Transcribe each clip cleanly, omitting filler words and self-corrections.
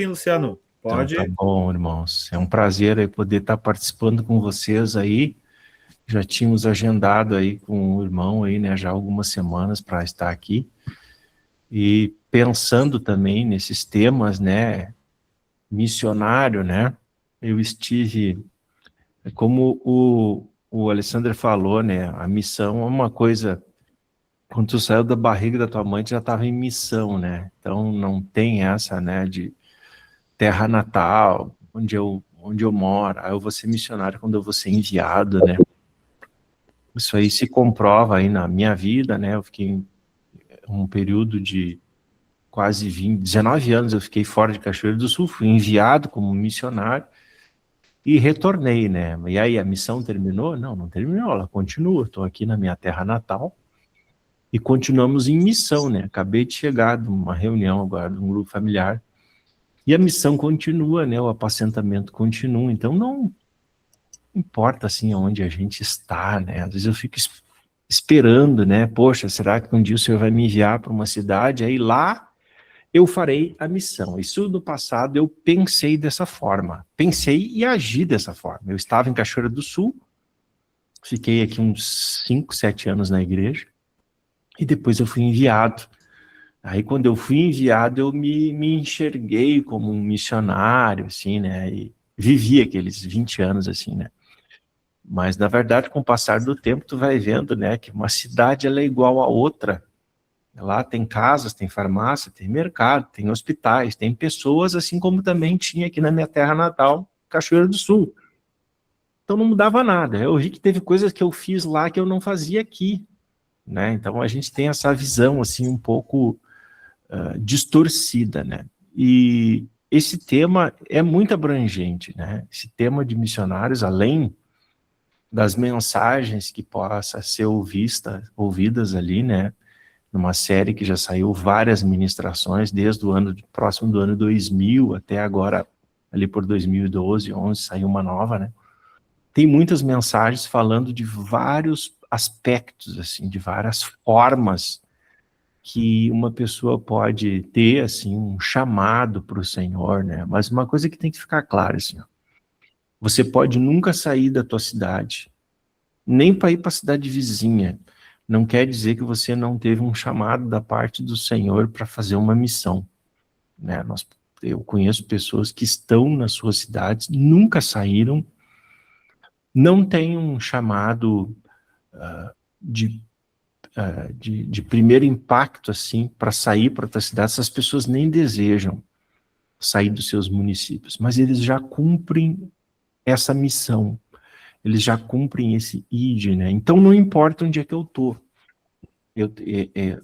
Sim, Luciano, Então tá pode. bom, irmãos. É um prazer aí poder estar participando com vocês aí. Já tínhamos agendado aí com o irmão aí, né, já há algumas semanas para estar aqui. E pensando também nesses temas, né, missionário, né? Eu estive, como o Alessandro falou, né, a missão é uma coisa, quando tu saiu da barriga da tua mãe, tu já estava em missão, né? Então não tem essa, né, de terra natal, onde eu moro, eu vou ser missionário quando eu vou ser enviado, né? Isso aí se comprova aí na minha vida, né? Eu fiquei um período de quase 19 anos, eu fiquei fora de Cachoeira do Sul, fui enviado como missionário e retornei, né? E aí a missão terminou? Não, não terminou, ela continua. Estou aqui na minha terra natal e continuamos em missão, né? Acabei de chegar de uma reunião agora de um grupo familiar e a missão continua, né? O apacentamento continua. Então não importa assim onde a gente está, né? Às vezes eu fico esperando, né? Poxa, será que um dia o Senhor vai me enviar para uma cidade? Aí lá eu farei a missão. Isso no passado eu pensei dessa forma. Pensei e agi dessa forma. Eu estava em Cachoeira do Sul, fiquei aqui uns 5, 7 anos na igreja e depois eu fui enviado. Aí quando eu fui enviado eu me enxerguei como um missionário, assim, né? E vivi aqueles 20 anos assim, né? Mas, na verdade, com o passar do tempo, tu vai vendo, né, que uma cidade ela é igual a outra. Lá tem casas, tem farmácia, tem mercado, tem hospitais, tem pessoas, assim como também tinha aqui na minha terra natal, Cachoeira do Sul. Então não mudava nada. Eu vi que teve coisas que eu fiz lá que eu não fazia aqui, né? Então a gente tem essa visão, assim, um pouco distorcida, né? E esse tema é muito abrangente, né? Esse tema de missionários, além das mensagens que possa ser ouvidas ali, né, numa série que já saiu várias ministrações, desde o ano, próximo do ano 2000 até agora, ali por 2012, 11, saiu uma nova, né, tem muitas mensagens falando de vários aspectos, assim, de várias formas que uma pessoa pode ter, assim, um chamado para o Senhor, né, mas uma coisa que tem que ficar clara, assim, ó, você pode nunca sair da tua cidade, nem para ir para a cidade vizinha. Não quer dizer que você não teve um chamado da parte do Senhor para fazer uma missão, né? Eu conheço pessoas que estão nas suas cidades, nunca saíram, não têm um chamado de, de primeiro impacto assim para sair para outra cidade. Essas pessoas nem desejam sair dos seus municípios, mas eles já cumprem essa missão, eles já cumprem esse ID, né? Então não importa onde é que eu estou.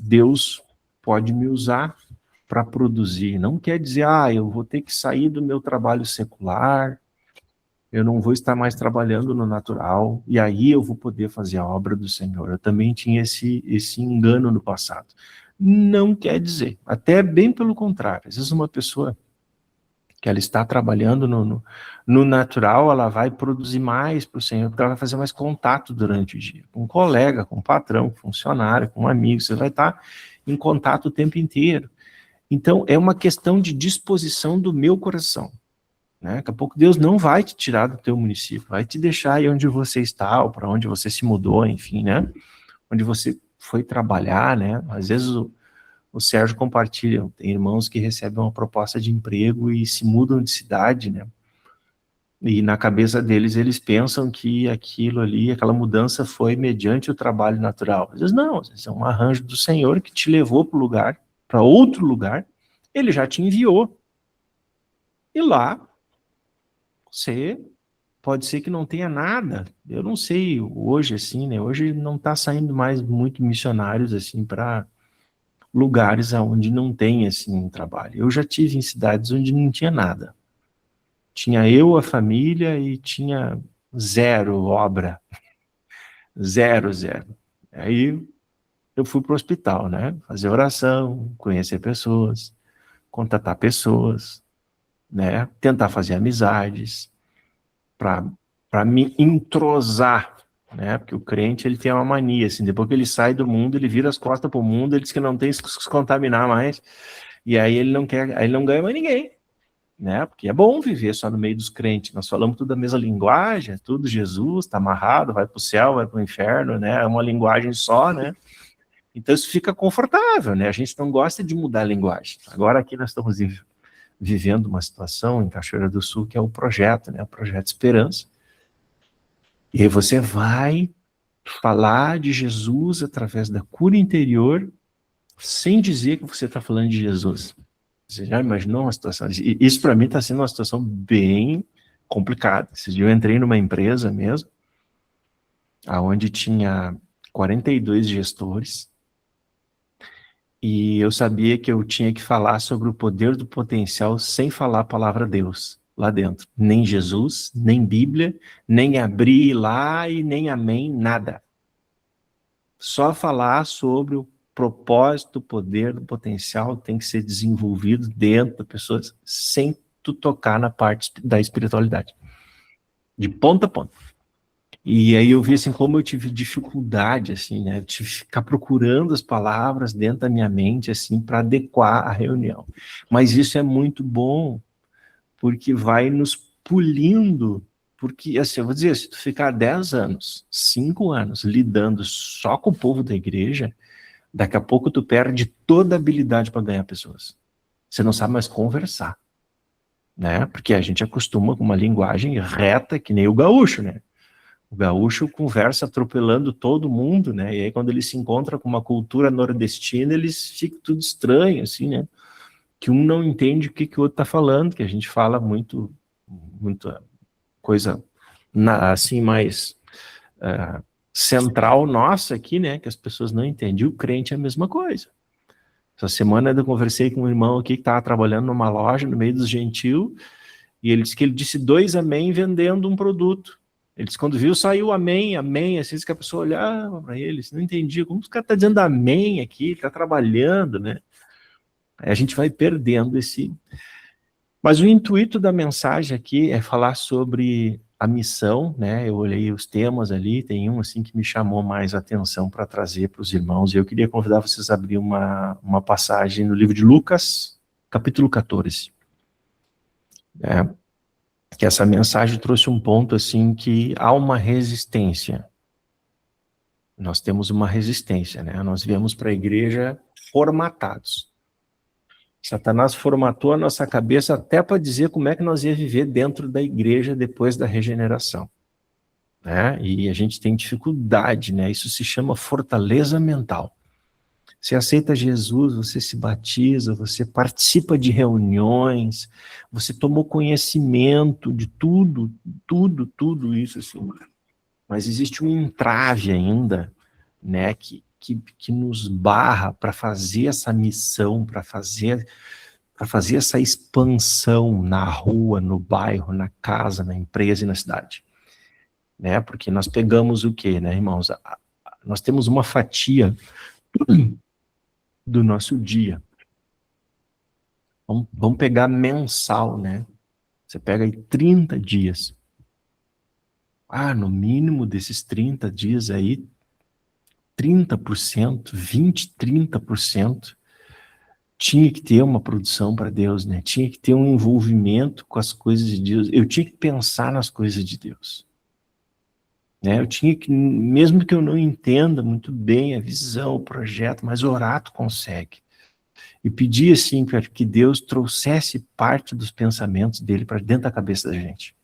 Deus pode me usar para produzir. Não quer dizer, eu vou ter que sair do meu trabalho secular, eu não vou estar mais trabalhando no natural, e aí eu vou poder fazer a obra do Senhor. Eu também tinha esse engano no passado. Não quer dizer, até bem pelo contrário. Às vezes uma pessoa que ela está trabalhando no natural, ela vai produzir mais para o Senhor, porque ela vai fazer mais contato durante o dia, com um colega, com um patrão, com um funcionário, com um amigo, você vai estar em contato o tempo inteiro. Então, é uma questão de disposição do meu coração, né? Daqui a pouco Deus não vai te tirar do teu município, vai te deixar aí onde você está, ou para onde você se mudou, enfim, né? Onde você foi trabalhar, né? Às vezes o Sérgio compartilha, tem irmãos que recebem uma proposta de emprego e se mudam de cidade, né? E na cabeça deles, eles pensam que aquilo ali, aquela mudança foi mediante o trabalho natural. Às vezes não, às vezes é um arranjo do Senhor que te levou para o lugar, para outro lugar, ele já te enviou. E lá, você pode ser que não tenha nada. Eu não sei, hoje assim, né? Hoje não está saindo mais muito missionários assim para lugares onde não tem assim um trabalho. Eu já tive em cidades onde não tinha nada. Tinha eu, a família e tinha zero obra. Zero, zero. Aí eu fui para o hospital, né? Fazer oração, conhecer pessoas, contatar pessoas, né? Tentar fazer amizades para me entrosar, né? Porque o crente ele tem uma mania, assim, depois que ele sai do mundo, ele vira as costas para o mundo, ele diz que não tem que se contaminar mais, e aí ele não quer, aí ele não ganha mais ninguém. né? Porque é bom viver só no meio dos crentes. Nós falamos tudo a mesma linguagem, é tudo Jesus, está amarrado, vai para o céu, vai para o inferno, né? É uma linguagem só, né? Então isso fica confortável, né? A gente não gosta de mudar a linguagem. Agora aqui nós estamos vivendo uma situação em Cachoeira do Sul que é o projeto, né? O projeto Esperança. E aí você vai falar de Jesus através da cura interior, sem dizer que você está falando de Jesus. Você já imaginou uma situação? Isso para mim está sendo uma situação bem complicada. Esse dia eu entrei numa empresa mesmo, onde tinha 42 gestores, e eu sabia que eu tinha que falar sobre o poder do potencial sem falar a palavra Deus lá dentro. Nem Jesus, nem Bíblia, nem abrir lá e nem amém, nada. Só falar sobre o propósito, o poder do potencial tem que ser desenvolvido dentro da pessoa, sem tu tocar na parte da espiritualidade. De ponta a ponta. E aí eu vi assim como eu tive dificuldade, assim, né? Eu tive que ficar procurando as palavras dentro da minha mente, assim, para adequar a reunião. Mas isso é muito bom, porque vai nos polindo, porque, assim, eu vou dizer, se tu ficar 10 anos, 5 anos, lidando só com o povo da igreja, daqui a pouco tu perde toda a habilidade para ganhar pessoas. Você não sabe mais conversar, né? Porque a gente acostuma com uma linguagem reta, que nem o gaúcho, né? O gaúcho conversa atropelando todo mundo, né? E aí quando ele se encontra com uma cultura nordestina, eles ficam tudo estranho, assim, né? Que um não entende o que o outro está falando, que a gente fala muito coisa assim mais central nossa aqui, né? Que as pessoas não entendem. E o crente é a mesma coisa. Essa semana eu conversei com um irmão aqui que estava trabalhando numa loja no meio dos gentios, e ele disse que ele disse 2 amém vendendo um produto. Ele disse, quando viu, saiu amém, amém, assim que a pessoa olhava para ele, não entendia, como os caras estão dizendo amém aqui, está trabalhando, né? Aí a gente vai perdendo esse... Mas o intuito da mensagem aqui é falar sobre a missão, né? Eu olhei os temas ali, tem um assim que me chamou mais a atenção para trazer para os irmãos, e eu queria convidar vocês a abrir uma passagem no livro de Lucas, capítulo 14. Que essa mensagem trouxe um ponto assim que há uma resistência. Nós temos uma resistência, né? Nós viemos para a igreja formatados. Satanás formatou a nossa cabeça até para dizer como é que nós ia viver dentro da igreja depois da regeneração, né? E a gente tem dificuldade, né? Isso se chama fortaleza mental. Você aceita Jesus, você se batiza, você participa de reuniões, você tomou conhecimento de tudo isso, assim. Mas existe um entrave ainda, né, que nos barra para fazer essa missão, para fazer essa expansão na rua, no bairro, na casa, na empresa e na cidade, né? Porque nós pegamos o quê, né, irmãos? Nós temos uma fatia do nosso dia. Vamos pegar mensal, né? Você pega aí 30 dias. No mínimo desses 30 dias aí, 30%, 20%, 30% tinha que ter uma produção para Deus, né? Tinha que ter um envolvimento com as coisas de Deus. Eu tinha que pensar nas coisas de Deus, né? Eu tinha que, mesmo que eu não entenda muito bem a visão, o projeto, mas orar tu consegue. E pedir assim para que Deus trouxesse parte dos pensamentos dele para dentro da cabeça da gente.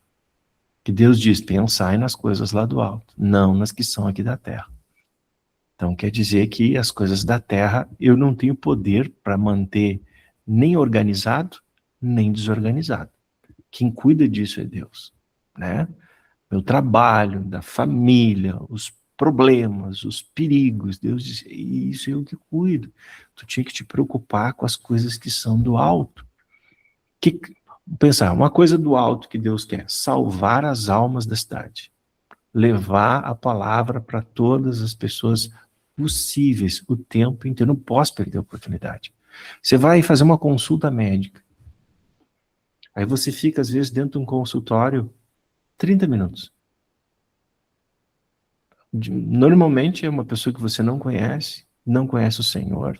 Que Deus diz, pensai nas coisas lá do alto, não nas que são aqui da terra. Então quer dizer que as coisas da terra eu não tenho poder para manter nem organizado, nem desorganizado. Quem cuida disso é Deus, né? Meu trabalho, da família, os problemas, os perigos, Deus diz, isso é eu que cuido. Tu tinha que te preocupar com as coisas que são do alto. Pensar, uma coisa do alto que Deus quer, salvar as almas da cidade. Levar a palavra para todas as pessoas possíveis o tempo inteiro. Não posso perder a oportunidade. Você vai fazer uma consulta médica. Aí você fica, às vezes, dentro de um consultório 30 minutos. Normalmente é uma pessoa que você não conhece o Senhor.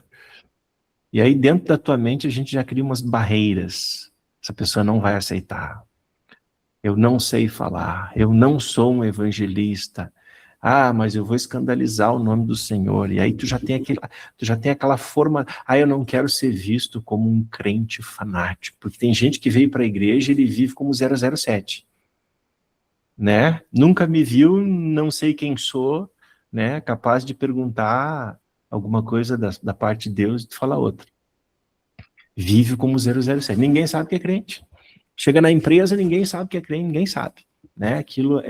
E aí dentro da tua mente a gente já cria umas barreiras. essa pessoa não vai aceitar. Eu não sei falar, eu não sou um evangelista. Ah, mas eu vou escandalizar o nome do Senhor. E aí tu já tem aquela forma, eu não quero ser visto como um crente fanático, porque tem gente que veio para a igreja e ele vive como 007, né? Nunca me viu, não sei quem sou, né? Capaz de perguntar alguma coisa da parte de Deus e tu falar outra. Vive como 007. Ninguém sabe que é crente. Chega na empresa, ninguém sabe que é crente, ninguém sabe. Né? Aquilo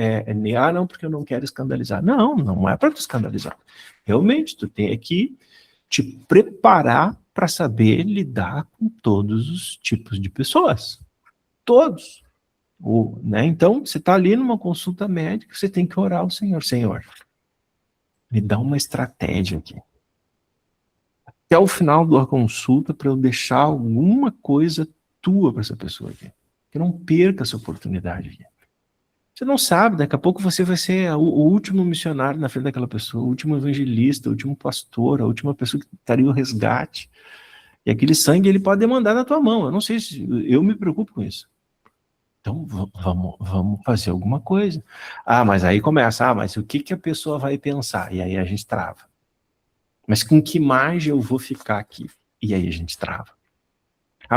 não, porque eu não quero escandalizar. Não, não é para te escandalizar. Realmente, tu tem que te preparar para saber lidar com todos os tipos de pessoas. Todos. Né? Então, você está ali numa consulta médica, você tem que orar ao Senhor. Senhor, me dá uma estratégia aqui. Até o final da consulta, para eu deixar alguma coisa tua para essa pessoa aqui. Que não perca essa oportunidade aqui. Você não sabe, daqui a pouco você vai ser o último missionário na frente daquela pessoa, o último evangelista, o último pastor, a última pessoa que estaria o resgate. E aquele sangue ele pode demandar na tua mão. Eu não sei se eu me preocupo com isso. Então vamos fazer alguma coisa. Mas aí começa, mas o que a pessoa vai pensar? E aí a gente trava. Mas com que imagem eu vou ficar aqui? E aí a gente trava.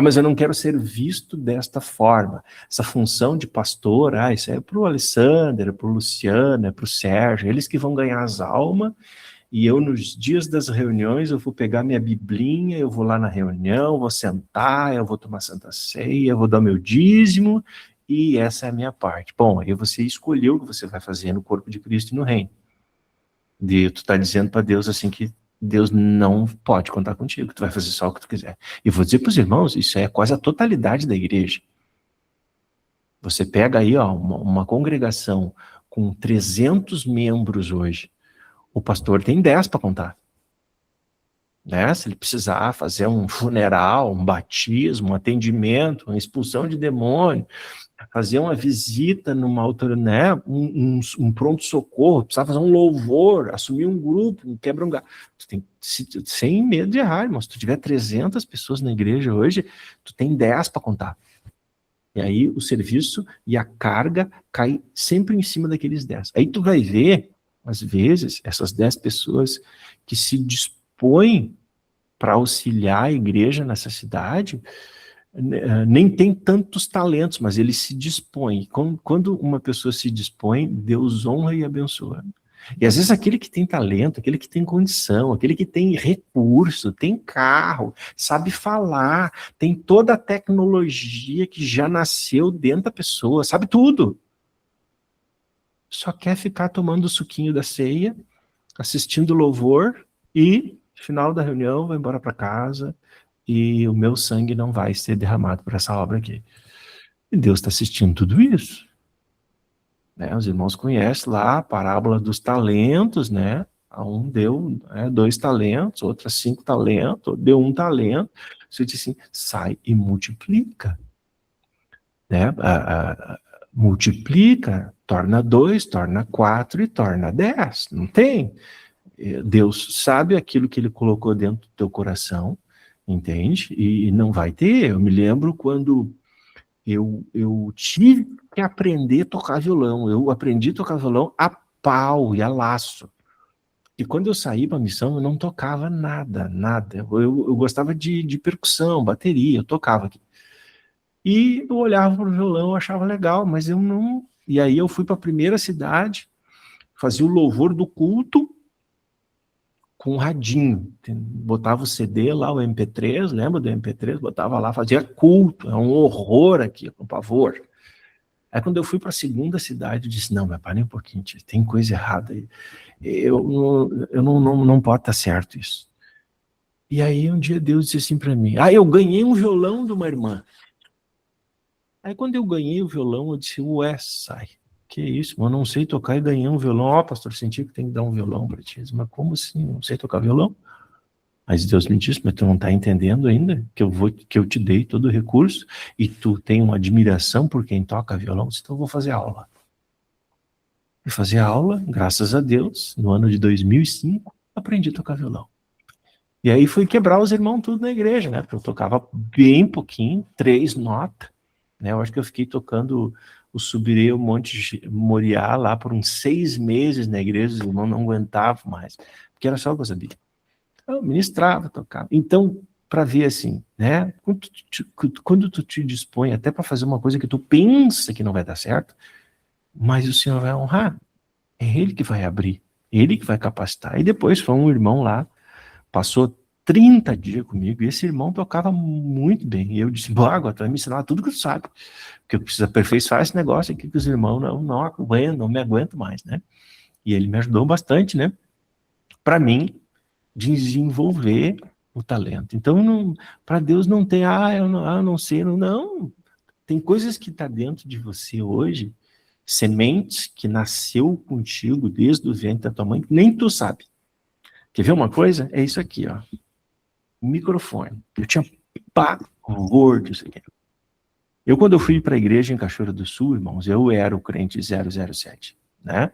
Mas eu não quero ser visto desta forma. Essa função de pastor, isso é para o Alessandro, é para o Luciano, é para o Sérgio, eles que vão ganhar as almas, e eu nos dias das reuniões, eu vou pegar minha biblinha, eu vou lá na reunião, vou sentar, eu vou tomar santa ceia, eu vou dar meu dízimo, e essa é a minha parte. Bom, aí você escolheu o que você vai fazer no corpo de Cristo e no reino. Tu está dizendo para Deus assim que Deus não pode contar contigo, tu vai fazer só o que tu quiser. E vou dizer para os irmãos, isso é quase a totalidade da igreja. Você pega aí uma congregação com 300 membros hoje, o pastor tem 10 para contar. Né? Se ele precisar fazer um funeral, um batismo, um atendimento, uma expulsão de demônio, fazer uma visita numa altura, né? Um pronto-socorro, precisar fazer um louvor, assumir um grupo, um quebra um galho. Tu tem, sem medo de errar, irmão. Se tu tiver 300 pessoas na igreja hoje, tu tem 10 para contar. E aí o serviço e a carga cai sempre em cima daqueles 10. Aí tu vai ver, às vezes, essas 10 pessoas que se dispõem para auxiliar a igreja nessa cidade, nem tem tantos talentos, mas ele se dispõe. Quando uma pessoa se dispõe, Deus honra e abençoa. E às vezes aquele que tem talento, aquele que tem condição, aquele que tem recurso, tem carro, sabe falar, tem toda a tecnologia que já nasceu dentro da pessoa, sabe tudo. Só quer ficar tomando o suquinho da ceia, assistindo louvor e, no final da reunião, vai embora para casa, e o meu sangue não vai ser derramado por essa obra aqui. E Deus está assistindo tudo isso. Né? Os irmãos conhecem lá a parábola dos talentos, né? A um deu 2 talentos, outra 5 talentos, deu 1 talento. Você diz assim, sai e multiplica. Né? Multiplica, torna 2, torna 4 e torna 10. Não tem. Deus sabe aquilo que ele colocou dentro do teu coração, entende? E não vai ter. Eu me lembro quando eu tive que aprender a tocar violão. Eu aprendi a tocar violão a pau e a laço. E quando eu saí para a missão, eu não tocava nada. Eu gostava de percussão, bateria, eu tocava aqui. E eu olhava para o violão, eu achava legal, mas eu não... E aí eu fui para a primeira cidade, fazia o louvor do culto, com um radinho, botava o CD lá, o MP3, lembra do MP3? Botava lá, fazia culto, é um horror aqui, um pavor. Aí quando eu fui para a segunda cidade, eu disse, não, mas parem um pouquinho, tem coisa errada aí. Não pode estar certo isso. E aí um dia Deus disse assim para mim, eu ganhei um violão de uma irmã. Aí quando eu ganhei o violão, eu disse, sai. Que isso, eu não sei tocar e ganhei um violão. Pastor, senti que tem que dar um violão para ti. Mas como assim? Não sei tocar violão? Mas Deus me disse, mas tu não está entendendo ainda que eu te dei todo o recurso e tu tem uma admiração por quem toca violão, então eu vou fazer aula. E fazer aula, graças a Deus, no ano de 2005, aprendi a tocar violão. E aí fui quebrar os irmãos tudo na igreja, né? Porque eu tocava bem pouquinho, 3 notas. né? Eu acho que eu fiquei tocando o Subirê, o Monte Moriá, lá por uns 6 meses na igreja, os irmãos não aguentavam mais, porque era só o que eu sabia. Eu ministrava, tocava. Então, para ver assim, né? Quando tu te dispõe até para fazer uma coisa que tu pensa que não vai dar certo, mas o Senhor vai honrar. É Ele que vai abrir, Ele que vai capacitar. E depois foi um irmão lá, passou 30 dias comigo, e esse irmão tocava muito bem. E eu disse, bom, agora tu vai me ensinar tudo que tu sabe, porque eu preciso aperfeiçoar esse negócio aqui que os irmãos não aguentam, não me aguentam mais, né? E ele me ajudou bastante, né? Para mim, desenvolver o talento. Então, para Deus não tem, eu não sei, não. Tem coisas que tá dentro de você hoje, sementes que nasceu contigo desde o ventre da tua mãe, que nem tu sabe. Quer ver uma coisa? É isso aqui, ó. Microfone. Eu tinha pavor disso aqui. Quando eu fui para a igreja em Cachoeira do Sul, irmãos, eu era o crente 007, né?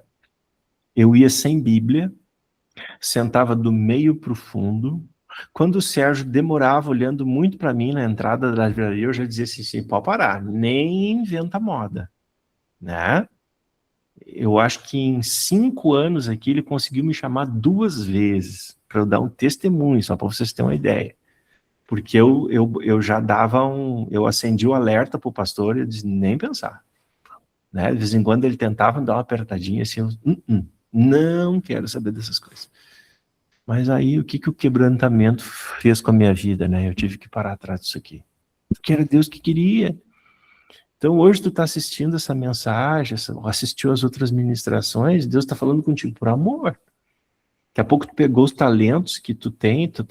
Eu ia sem Bíblia, sentava do meio para o fundo. Quando o Sérgio demorava olhando muito para mim na entrada da livraria, eu já dizia assim, pode parar, nem inventa moda, né? Eu acho que em 5 anos aqui ele conseguiu me chamar 2 vezes para eu dar um testemunho, só para vocês terem uma ideia. Porque eu já dava eu acendi o alerta para o pastor e eu disse, nem pensar. Né? De vez em quando ele tentava me dar uma apertadinha assim, não quero saber dessas coisas. Mas aí o que o quebrantamento fez com a minha vida, né? Eu tive que parar atrás disso aqui. Porque era Deus que queria. Então hoje tu está assistindo essa mensagem, assistiu as outras ministrações, Deus está falando contigo por amor. Daqui a pouco tu pegou os talentos que tu tem, tu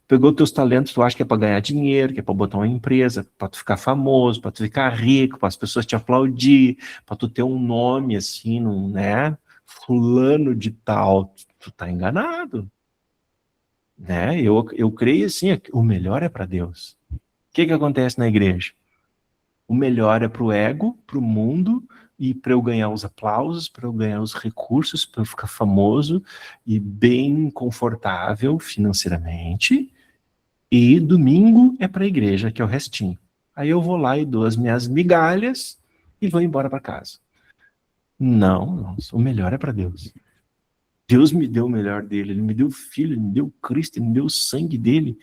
pegou teus talentos, tu acha que é para ganhar dinheiro, que é para botar uma empresa, para tu ficar famoso, para tu ficar rico, para as pessoas te aplaudir, para tu ter um nome assim, né? Fulano de tal, tu tá enganado, né? Eu creio assim, o melhor é para Deus. O que acontece na igreja? O melhor é para o ego, para o mundo, e para eu ganhar os aplausos, para eu ganhar os recursos, para eu ficar famoso e bem confortável financeiramente. E domingo é para a igreja, que é o restinho. Aí eu vou lá e dou as minhas migalhas e vou embora para casa. Não, o melhor é para Deus. Deus me deu o melhor dele, ele me deu o Filho, ele me deu o Cristo, ele me deu o sangue dele.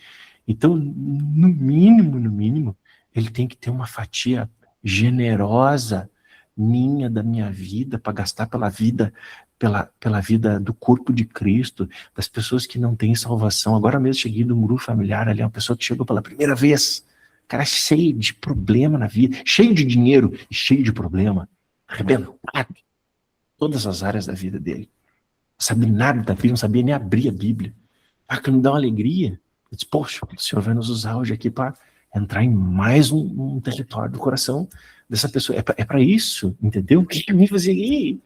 Então, no mínimo, ele tem que ter uma fatia generosa da minha vida, para gastar pela vida, pela vida do corpo de Cristo, das pessoas que não têm salvação. Agora mesmo cheguei do grupo familiar ali, uma pessoa que chegou pela primeira vez, cara cheio de problema na vida, cheio de dinheiro e cheio de problema, arrebentado, todas as áreas da vida dele. Não sabia nada da Bíblia, não sabia nem abrir a Bíblia. Que me dá uma alegria. Eu disse, poxa, o Senhor vai nos usar hoje aqui para entrar em mais um território do coração dessa pessoa. É para isso, entendeu? O que eu vim fazer aí?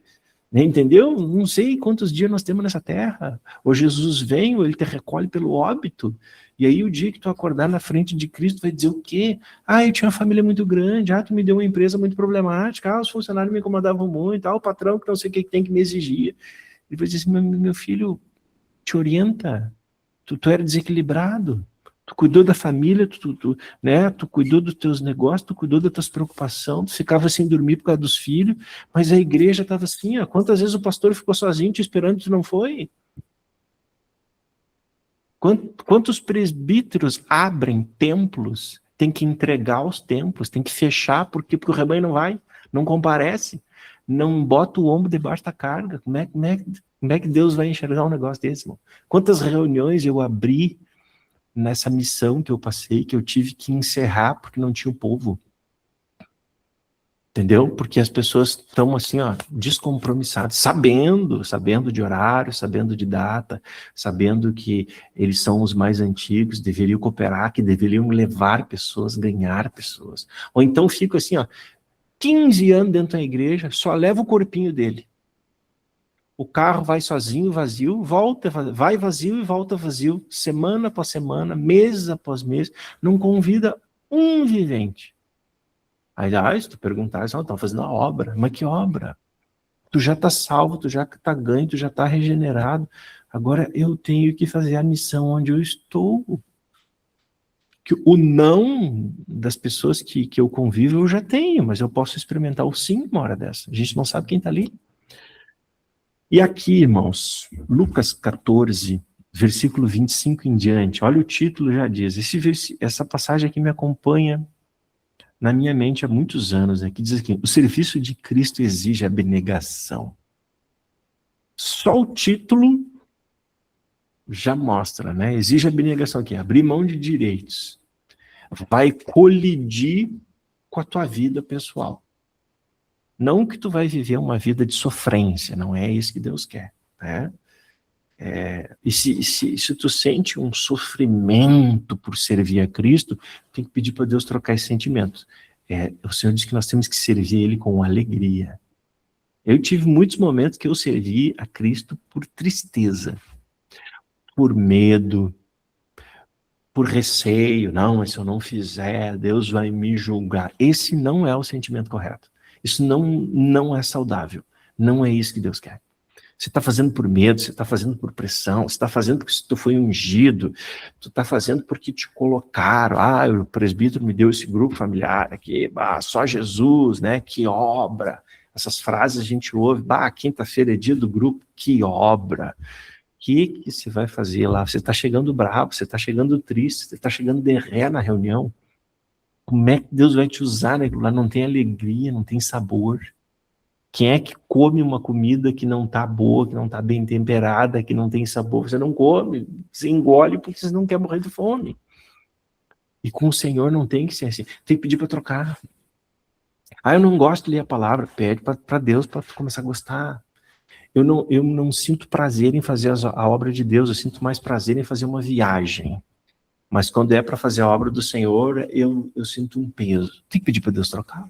Entendeu? Não sei quantos dias nós temos nessa terra. Ou Jesus vem, ou ele te recolhe pelo óbito. E aí o dia que tu acordar na frente de Cristo vai dizer o quê? Eu tinha uma família muito grande, tu me deu uma empresa muito problemática, os funcionários me incomodavam muito, o patrão que não sei o que tem que me exigir. Ele vai dizer assim, meu filho, te orienta, tu era desequilibrado, tu cuidou da família, né, tu cuidou dos teus negócios, tu cuidou das tuas preocupações, tu ficava sem dormir por causa dos filhos, mas a igreja estava assim, quantas vezes o pastor ficou sozinho te esperando e tu não foi? Quantos presbíteros abrem templos, tem que entregar os templos, tem que fechar, porque o rebanho não vai, não comparece, não bota o ombro debaixo da carga. Como é que Deus vai enxergar um negócio desse, irmão? Quantas reuniões eu abri nessa missão que eu passei, que eu tive que encerrar porque não tinha o povo. Entendeu? Porque as pessoas estão assim, descompromissadas, sabendo de horário, sabendo de data, sabendo que eles são os mais antigos, deveriam cooperar, que deveriam levar pessoas, ganhar pessoas. Ou então fico assim, 15 anos dentro da igreja, só leva o corpinho dele. O carro vai sozinho, vazio, vai vazio e volta vazio, semana após semana, mês após mês, não convida um vivente. Aí, se tu perguntar, estão fazendo a obra. Mas que obra? Tu já está salvo, tu já está ganho, tu já está regenerado. Agora eu tenho que fazer a missão onde eu estou. Que o não das pessoas que eu convivo eu já tenho, mas eu posso experimentar o sim uma hora dessa. A gente não sabe quem está ali. E aqui, irmãos, Lucas 14, versículo 25 em diante, olha o título já diz, essa passagem aqui me acompanha na minha mente há muitos anos, né, que diz aqui, o serviço de Cristo exige abnegação. Só o título já mostra, né? Exige abnegação aqui, abrir mão de direitos. Vai colidir com a tua vida pessoal. Não que tu vai viver uma vida de sofrência, não é isso que Deus quer, né? E se tu sente um sofrimento por servir a Cristo, tem que pedir para Deus trocar esse sentimento. O Senhor diz que nós temos que servir Ele com alegria. Eu tive muitos momentos que eu servi a Cristo por tristeza, por medo, por receio. Não, mas se eu não fizer, Deus vai me julgar. Esse não é o sentimento correto. Isso não é saudável. Não é isso que Deus quer. Você está fazendo por medo, você está fazendo por pressão, você está fazendo porque tu foi ungido, tu está fazendo porque te colocaram, o presbítero me deu esse grupo familiar aqui, só Jesus, né, que obra. Essas frases a gente ouve, quinta-feira é dia do grupo, que obra. O que você vai fazer lá? Você está chegando bravo, você está chegando triste, você está chegando de ré na reunião. Como é que Deus vai te usar, né? Lá não tem alegria, não tem sabor. Quem é que come uma comida que não está boa, que não está bem temperada, que não tem sabor? Você não come, você engole porque você não quer morrer de fome. E com o Senhor não tem que ser assim. Tem que pedir para trocar. Eu não gosto de ler a palavra. Pede para Deus para começar a gostar. Eu não sinto prazer em fazer a obra de Deus, eu sinto mais prazer em fazer uma viagem. Mas quando é para fazer a obra do Senhor, eu sinto um peso. Tem que pedir para Deus trocar.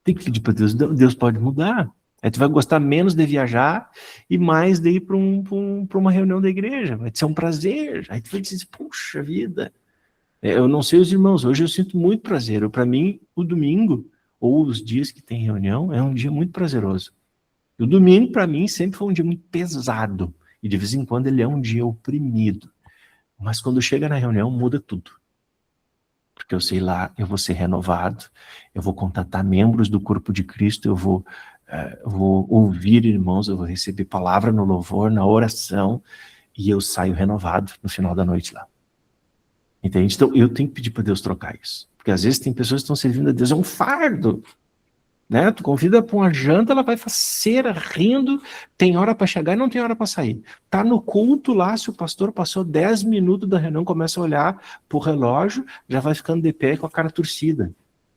Tem que pedir para Deus. Deus pode mudar. Aí tu vai gostar menos de viajar e mais de ir para uma reunião da igreja. Vai ser um prazer. Aí tu vai dizer, puxa vida. Eu não sei os irmãos, hoje eu sinto muito prazer. Para mim, o domingo, ou os dias que tem reunião, é um dia muito prazeroso. O domingo, para mim, sempre foi um dia muito pesado. E de vez em quando ele é um dia oprimido. Mas quando chega na reunião, muda tudo. Porque eu sei lá, eu vou ser renovado, eu vou contatar membros do corpo de Cristo, eu vou ouvir irmãos, eu vou receber palavra no louvor, na oração, e eu saio renovado no final da noite lá. Entende? Então eu tenho que pedir para Deus trocar isso. Porque às vezes tem pessoas que estão servindo a Deus, é um fardo. Né? Tu convida para uma janta, ela vai faceira, rindo, tem hora para chegar e não tem hora para sair. Tá no culto lá, se o pastor passou 10 minutos da reunião, começa a olhar pro relógio, já vai ficando de pé com a cara torcida.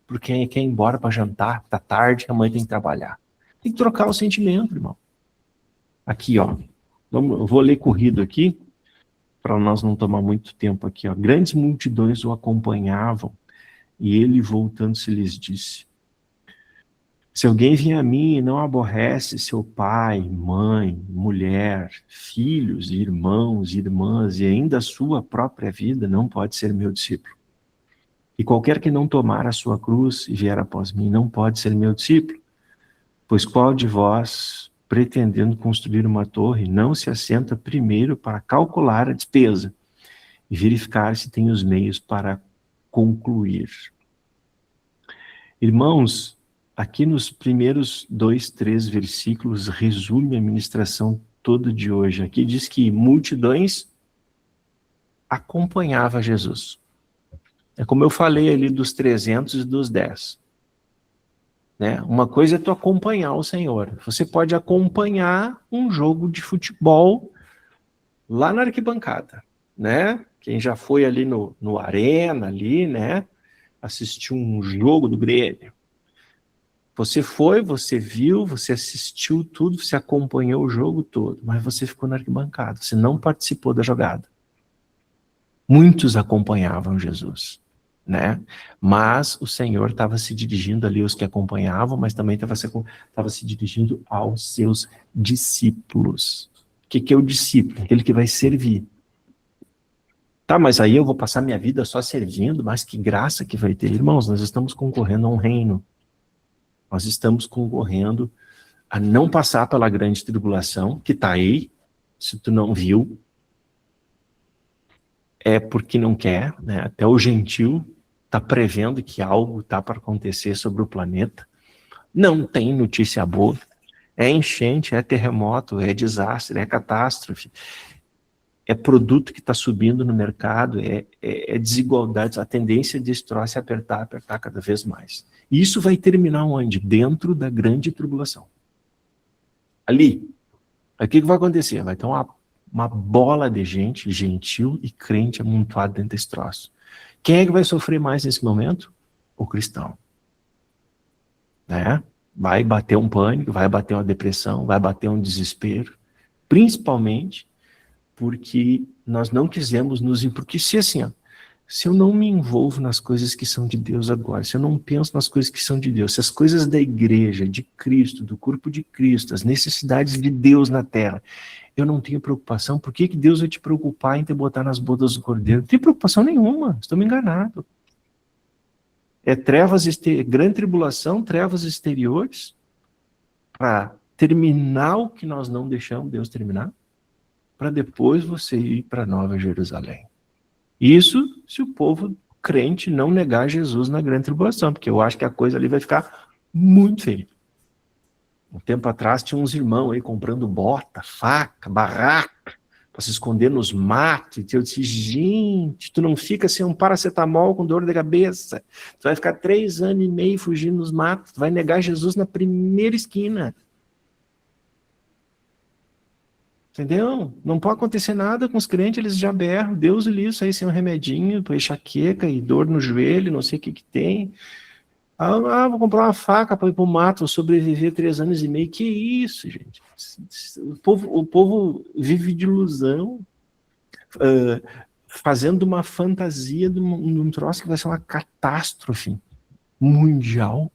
Porque quer ir embora para jantar, tá tarde, a mãe tem que trabalhar. Tem que trocar o sentimento, irmão. Aqui, ó. Eu vou ler corrido aqui, para nós não tomar muito tempo aqui, ó. Grandes multidões o acompanhavam, e ele voltando-se lhes disse: se alguém vier a mim e não aborrece seu pai, mãe, mulher, filhos, irmãos, irmãs e ainda a sua própria vida, não pode ser meu discípulo. E qualquer que não tomar a sua cruz e vier após mim, não pode ser meu discípulo. Pois qual de vós, pretendendo construir uma torre, não se assenta primeiro para calcular a despesa e verificar se tem os meios para concluir? Irmãos, aqui nos primeiros 2, 3 versículos resume a ministração toda de hoje. Aqui diz que multidões acompanhavam Jesus. É como eu falei ali dos 300 e dos 10. Né? Uma coisa é tu acompanhar o Senhor. Você pode acompanhar um jogo de futebol lá na arquibancada. Né? Quem já foi ali no Arena, ali, né? Assistiu um jogo do Grêmio. Você foi, você viu, você assistiu tudo, você acompanhou o jogo todo, mas você ficou na arquibancada, você não participou da jogada. Muitos acompanhavam Jesus, né? Mas o Senhor estava se dirigindo ali aos que acompanhavam, mas também estava se dirigindo aos seus discípulos. O que é o discípulo? Aquele que vai servir. Tá, mas aí eu vou passar minha vida só servindo, mas que graça que vai ter. Irmãos, nós estamos concorrendo a um reino. Nós estamos concorrendo a não passar pela grande tribulação, que está aí, se tu não viu. é porque não quer, né? Até o gentil está prevendo que algo está para acontecer sobre o planeta. Não tem notícia boa. É enchente, é terremoto, é desastre, é catástrofe. É produto que está subindo no mercado, é desigualdades. A tendência desse troço é apertar cada vez mais. E isso vai terminar onde? Dentro da grande tribulação. Ali. Aí o que vai acontecer? Vai ter uma bola de gente, gentil e crente amontoada dentro desse troço. Quem é que vai sofrer mais nesse momento? O cristão. Né? Vai bater um pânico, vai bater uma depressão, vai bater um desespero. Principalmente porque nós não quisemos porque se assim, ó, se eu não me envolvo nas coisas que são de Deus agora, se eu não penso nas coisas que são de Deus, se as coisas da igreja, de Cristo, do corpo de Cristo, as necessidades de Deus na terra, eu não tenho preocupação, por que Deus vai te preocupar em te botar nas bodas do Cordeiro? Não tem preocupação nenhuma, estou me enganado. É grande tribulação, trevas exteriores, para terminar o que nós não deixamos Deus terminar, para depois você ir para Nova Jerusalém. Isso se o povo crente não negar Jesus na grande tribulação, porque eu acho que a coisa ali vai ficar muito feia. Um tempo atrás tinha uns irmãos aí comprando bota, faca, barraca, para se esconder nos matos. E eu disse, gente, tu não fica sem um paracetamol com dor de cabeça. Tu vai ficar 3 anos e meio fugindo nos matos. Tu vai negar Jesus na primeira esquina. Entendeu? Não pode acontecer nada com os crentes, eles já berram, Deus livre, isso aí sem um remedinho, para enxaqueca e dor no joelho, não sei o que tem. Vou comprar uma faca para ir para o mato, vou sobreviver 3 anos e meio. Que isso, gente? O povo vive de ilusão, fazendo uma fantasia de um troço que vai ser uma catástrofe mundial.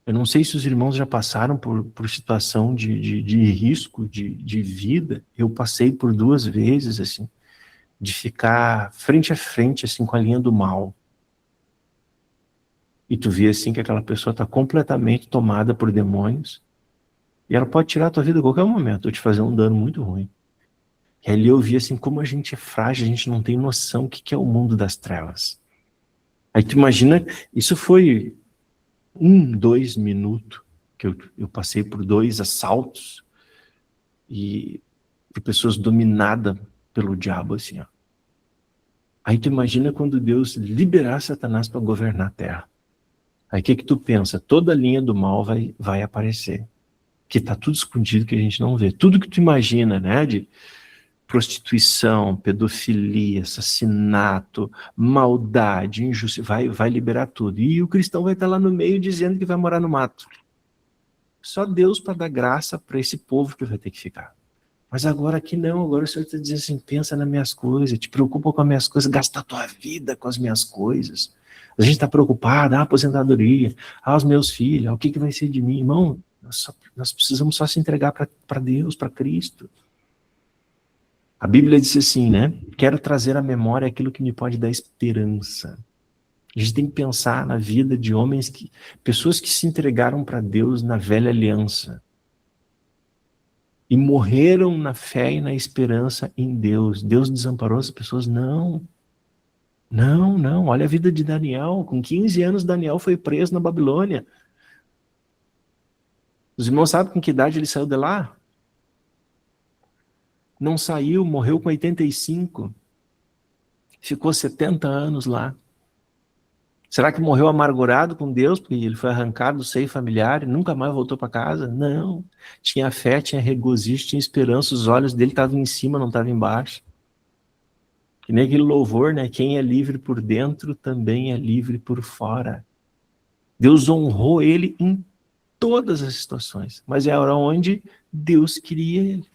Eu não sei se os irmãos já passaram por situação de risco de vida. Eu passei por 2 vezes, assim, de ficar frente a frente, assim, com a linha do mal. E tu vê, assim, que aquela pessoa está completamente tomada por demônios. E ela pode tirar a tua vida a qualquer momento, ou te fazer um dano muito ruim. E ali eu vi, assim, como a gente é frágil, a gente não tem noção do que é o mundo das trevas. Aí tu imagina, isso foi 2 minutos que eu passei por 2 assaltos e de pessoas dominadas pelo diabo, assim, ó. Aí tu imagina quando Deus liberar Satanás para governar a terra. Aí o que tu pensa? Toda a linha do mal vai aparecer. Que tá tudo escondido, que a gente não vê. Tudo que tu imagina, né, de prostituição, pedofilia, assassinato, maldade, injustiça, vai liberar tudo. E o cristão vai estar lá no meio dizendo que vai morar no mato. Só Deus para dar graça para esse povo que vai ter que ficar. Mas agora aqui não, agora o Senhor está dizendo assim, pensa nas minhas coisas, te preocupa com as minhas coisas, gasta a tua vida com as minhas coisas. A gente está preocupado, a aposentadoria, os meus filhos, o que vai ser de mim? Irmão, nós precisamos só se entregar para Deus, para Cristo. A Bíblia diz assim, né? Quero trazer à memória aquilo que me pode dar esperança. A gente tem que pensar na vida de pessoas que se entregaram para Deus na velha aliança e morreram na fé e na esperança em Deus. Deus desamparou as pessoas? Não. Não. Olha a vida de Daniel. Com 15 anos, Daniel foi preso na Babilônia. Os irmãos sabem com que idade ele saiu de lá? Não saiu, morreu com 85. Ficou 70 anos lá. Será que morreu amargurado com Deus, porque ele foi arrancado do seio familiar e nunca mais voltou para casa? Não. Tinha fé, tinha regozijo, tinha esperança, os olhos dele estavam em cima, não estavam embaixo. Que nem aquele louvor, né? Quem é livre por dentro também é livre por fora. Deus honrou ele em todas as situações, mas era onde Deus queria ele.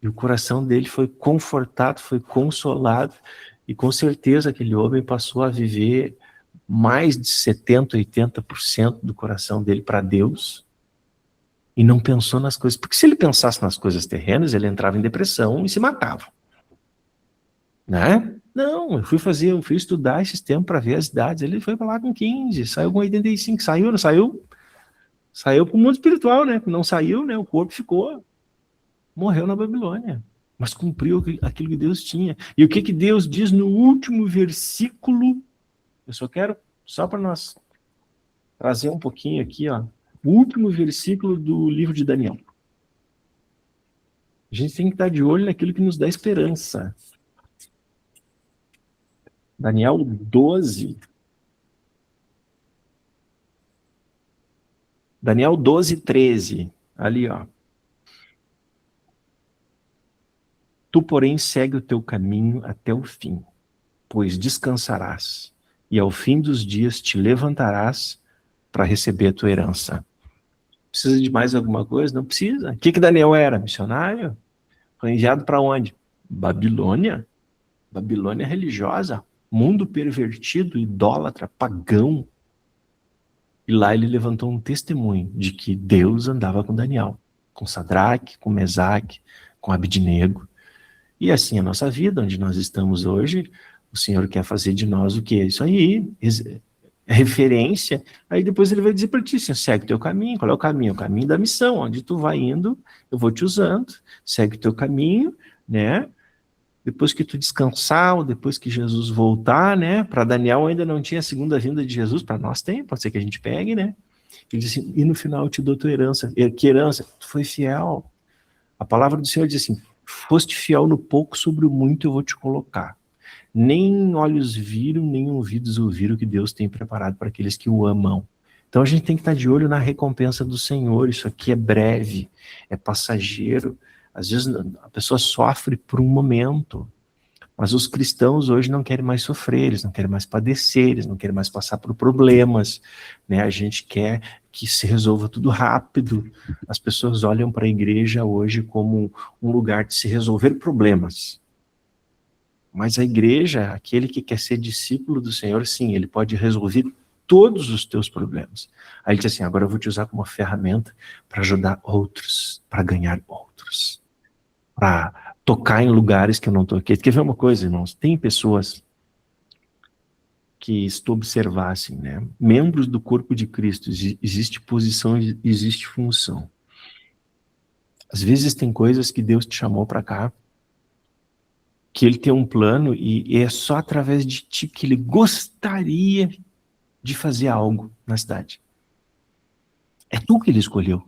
E o coração dele foi confortado, foi consolado, e com certeza aquele homem passou a viver mais de 70%, 80% do coração dele para Deus, e não pensou nas coisas. Porque se ele pensasse nas coisas terrenas, ele entrava em depressão e se matava. Né? Não, eu fui estudar esses tempos para ver as idades. Ele foi para lá com 15, saiu com 85, saiu, não saiu? Saiu para o mundo espiritual, né? Não saiu, né? O corpo ficou. Morreu na Babilônia. mas cumpriu aquilo que Deus tinha. E o que Deus diz no último versículo? Eu só quero, só para nós trazer um pouquinho aqui, ó, o último versículo do livro de Daniel. A gente tem que estar de olho naquilo que nos dá esperança. Daniel 12. Daniel 12, 13. Ali, ó. Tu, porém, segue o teu caminho até o fim, pois descansarás, e ao fim dos dias te levantarás para receber a tua herança. Precisa de mais alguma coisa? Não precisa. O que Daniel era? Missionário? Foi enviado para onde? Babilônia. Babilônia religiosa. Mundo pervertido, idólatra, pagão. E lá ele levantou um testemunho de que Deus andava com Daniel, com Sadraque, com Mesaque, com Abidnego. E assim a nossa vida, onde nós estamos hoje, o Senhor quer fazer de nós o quê? Isso aí, referência. Aí depois ele vai dizer para ti, assim, segue o teu caminho. Qual é o caminho? O caminho da missão. Onde tu vai indo, eu vou te usando. Segue o teu caminho, né? Depois que tu descansar, ou depois que Jesus voltar, né? Para Daniel ainda não tinha a segunda vinda de Jesus, para nós tem, pode ser que a gente pegue, né? Ele diz assim, e no final eu te dou tua herança. Que herança? Tu foi fiel. A palavra do Senhor diz assim, foste fiel no pouco, sobre o muito eu vou te colocar. Nem olhos viram, nem ouvidos ouviram o que Deus tem preparado para aqueles que o amam. Então a gente tem que estar de olho na recompensa do Senhor. Isso aqui é breve, é passageiro. Às vezes a pessoa sofre por um momento, mas os cristãos hoje não querem mais sofrer, eles não querem mais padecer, eles não querem mais passar por problemas, né? A gente quer que se resolva tudo rápido. As pessoas olham para a igreja hoje como um lugar de se resolver problemas. Mas a igreja, aquele que quer ser discípulo do Senhor, sim, ele pode resolver todos os teus problemas. Aí ele diz assim, agora eu vou te usar como uma ferramenta para ajudar outros, para ganhar outros, para tocar em lugares que eu não toquei. Quer ver uma coisa, irmãos? Tem pessoas que, se tu observassem, né? Membros do corpo de Cristo, existe posição, existe função. Às vezes tem coisas que Deus te chamou para cá, que ele tem um plano e é só através de ti que ele gostaria de fazer algo na cidade. É tu que ele escolheu.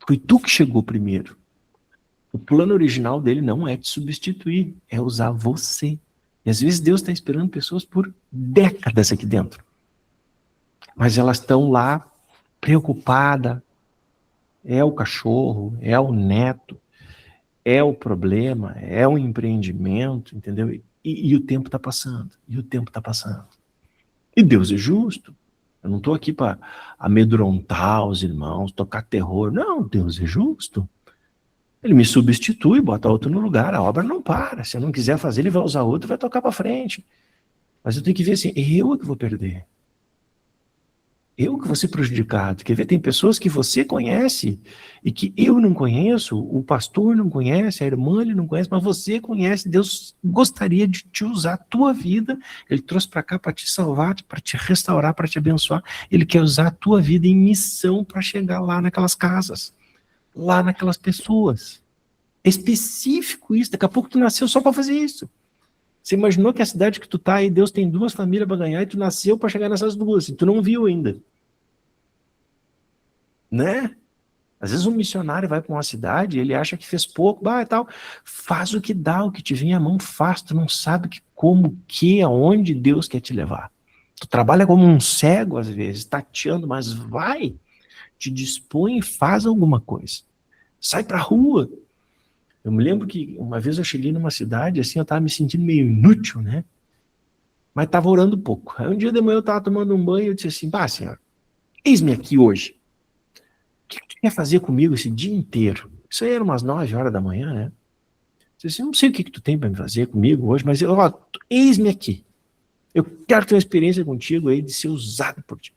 Foi tu que chegou primeiro. O plano original dele não é te substituir, é usar você. E às vezes Deus está esperando pessoas por décadas aqui dentro. Mas elas estão lá preocupadas. É o cachorro, é o neto, é o problema, é o empreendimento, entendeu? E o tempo está passando, e o tempo está passando. E Deus é justo. Eu não estou aqui para amedrontar os irmãos, tocar terror. Não, Deus é justo. Ele me substitui, bota outro no lugar, a obra não para. Se eu não quiser fazer, ele vai usar outro e vai tocar para frente. Mas eu tenho que ver assim, eu é que vou perder. Eu que vou ser prejudicado. Quer ver? Tem pessoas que você conhece e que eu não conheço, o pastor não conhece, a irmã ele não conhece, mas você conhece. Deus gostaria de te usar a tua vida. Ele trouxe para cá para te salvar, para te restaurar, para te abençoar. Ele quer usar a tua vida em missão para chegar lá naquelas casas, lá naquelas pessoas. É específico isso. Daqui a pouco tu nasceu só para fazer isso. Você imaginou que a cidade que tu tá aí, Deus tem 2 famílias para ganhar e tu nasceu para chegar nessas 2, e tu não viu ainda. Né? Às vezes um missionário vai para uma cidade, ele acha que fez pouco, e tal. Faz o que dá, o que te vem à mão, faz. Tu não sabe como, aonde Deus quer te levar. Tu trabalha como um cego às vezes, tateando, mas vai, te dispõe e faz alguma coisa. Sai pra rua. Eu me lembro que uma vez eu cheguei numa cidade, assim, eu estava me sentindo meio inútil, né? Mas estava orando pouco. Aí um dia de manhã eu estava tomando um banho e eu disse assim, senhor, eis-me aqui hoje. O que tu quer fazer comigo esse dia inteiro? Isso aí era umas 9 horas da manhã, né? Eu disse assim, eu não sei o que tu tem para me fazer comigo hoje, mas eis-me aqui. Eu quero ter uma experiência contigo aí de ser usado por ti.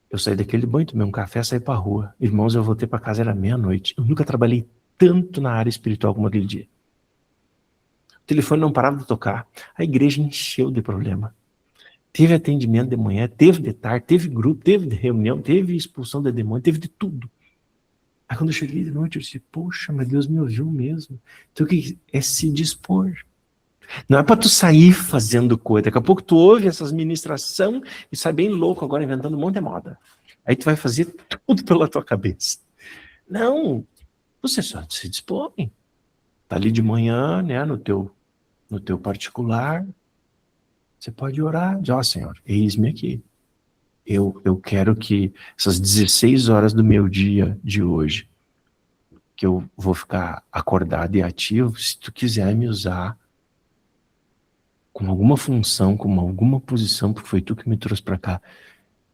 Eu saí daquele banho, tomei um café, saí pra rua. Irmãos, eu voltei para casa, era meia-noite. Eu nunca trabalhei tanto na área espiritual como aquele dia. O telefone não parava de tocar. A igreja encheu de problema. Teve atendimento de manhã, teve de tarde, teve grupo, teve de reunião, teve expulsão de demônio, teve de tudo. Aí quando eu cheguei de noite, eu disse, poxa, mas Deus me ouviu mesmo. Então o que é se dispor? Não é para tu sair fazendo coisa. Daqui a pouco tu ouve essas ministração e sai bem louco agora inventando um monte de moda. Aí tu vai fazer tudo pela tua cabeça. Não, você só se dispõe. Tá ali de manhã, né, no teu particular, você pode orar. Diz, ó, Senhor, eis-me aqui. Eu quero que essas 16 horas do meu dia de hoje, que eu vou ficar acordado e ativo, se tu quiser me usar com alguma função, com alguma posição, porque foi tu que me trouxe para cá,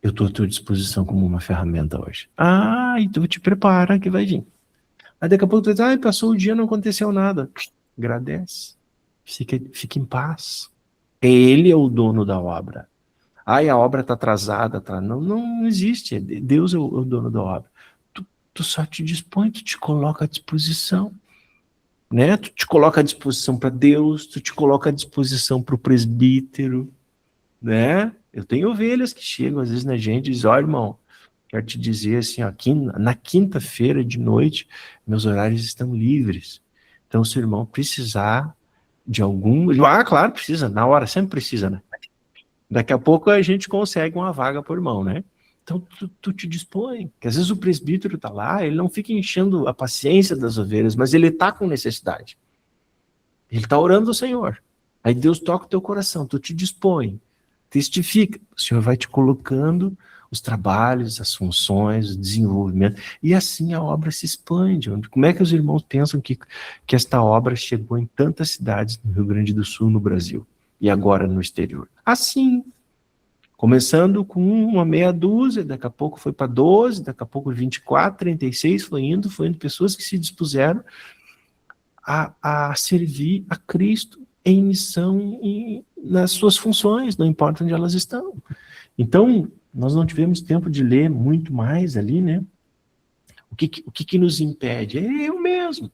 eu estou à tua disposição como uma ferramenta hoje. Ah, então te prepara que vai vir. Aí daqui a pouco tu diz, ah, passou o dia, não aconteceu nada. Agradece. Fica em paz. Ele é o dono da obra. Ai, a obra está atrasada. Tá... Não, não existe. Deus é o dono da obra. Tu só te dispõe, tu te coloca à disposição. Né? Tu te coloca à disposição para Deus, tu te coloca à disposição para o presbítero. Né? Eu tenho ovelhas que chegam às vezes na gente e dizem, ó, irmão, quero te dizer assim, ó, na quinta-feira de noite, meus horários estão livres. Então, se o irmão precisar de algum... Ah, claro, precisa, na hora, sempre precisa, né? Daqui a pouco a gente consegue uma vaga por irmão, né? Então, tu te dispõe, que às vezes o presbítero tá lá, ele não fica enchendo a paciência das ovelhas, mas ele tá com necessidade. Ele tá orando ao Senhor. Aí Deus toca o teu coração, tu te dispõe, testifica. O Senhor vai te colocando os trabalhos, as funções, o desenvolvimento, e assim a obra se expande. Como é que os irmãos pensam que esta obra chegou em tantas cidades no Rio Grande do Sul, no Brasil, e agora no exterior? Assim, começando com uma meia dúzia, daqui a pouco foi para 12, daqui a pouco 24, 36, foi indo pessoas que se dispuseram a servir a Cristo em missão e nas suas funções, não importa onde elas estão. Então, nós não tivemos tempo de ler muito mais ali, né? O que nos impede? É eu mesmo.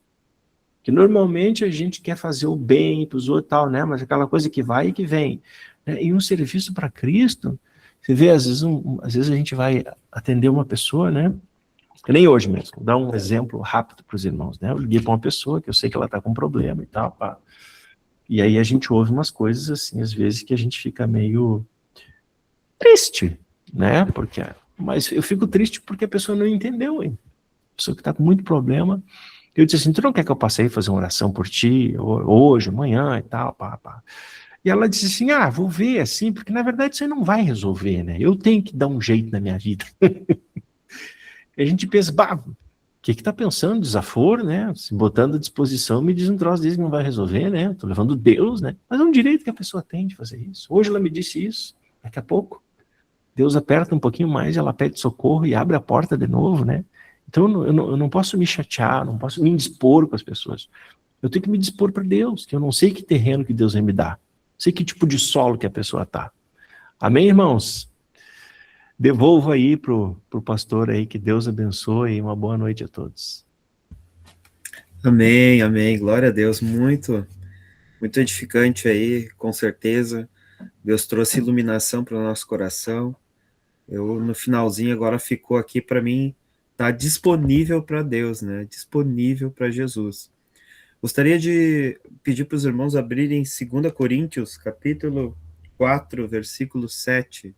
Que normalmente a gente quer fazer o bem para os outros e tal, né? Mas aquela coisa que vai e que vem. Né? E um serviço para Cristo, você vê, às vezes a gente vai atender uma pessoa, né? Que nem hoje mesmo. Vou dar um exemplo rápido para os irmãos, né? Eu liguei para uma pessoa que eu sei que ela está com problema e tal, pá. E aí a gente ouve umas coisas assim, às vezes, que a gente fica meio triste, né? Mas eu fico triste porque a pessoa não entendeu, hein? A pessoa que está com muito problema. Eu disse assim, tu não quer que eu passe aí fazer uma oração por ti, hoje, amanhã e tal, pá, pá. E ela disse assim, vou ver assim, porque na verdade você não vai resolver, né? Eu tenho que dar um jeito na minha vida. E a gente pensa, o que tá pensando? Desaforo, né? Se botando à disposição, me diz um troço desse que não vai resolver, né? Tô levando Deus, né? Mas é um direito que a pessoa tem de fazer isso. Hoje ela me disse isso, daqui a pouco Deus aperta um pouquinho mais, ela pede socorro e abre a porta de novo, né? Então eu não posso me chatear, não posso me indispor com as pessoas. Eu tenho que me dispor para Deus, que eu não sei que terreno que Deus vai me dar. Não sei que tipo de solo que a pessoa tá. Amém, irmãos? Devolvo aí pro pastor aí, que Deus abençoe e uma boa noite a todos. Amém, amém. Glória a Deus. Muito, muito edificante aí, com certeza. Deus trouxe iluminação para o nosso coração. Eu, no finalzinho, agora ficou aqui para mim, tá disponível para Deus, né? Disponível para Jesus. Gostaria de pedir para os irmãos abrirem 2 Coríntios, capítulo 4, versículo 7.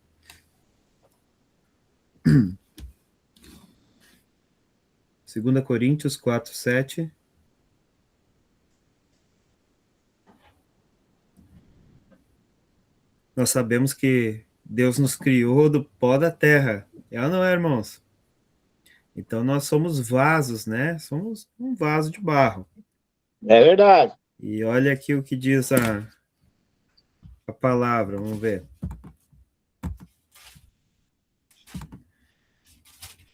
2 Coríntios 4, 7. Nós sabemos que Deus nos criou do pó da terra. É ou não é, irmãos? Então nós somos vasos, né? Somos um vaso de barro. É verdade. E olha aqui o que diz a palavra, vamos ver.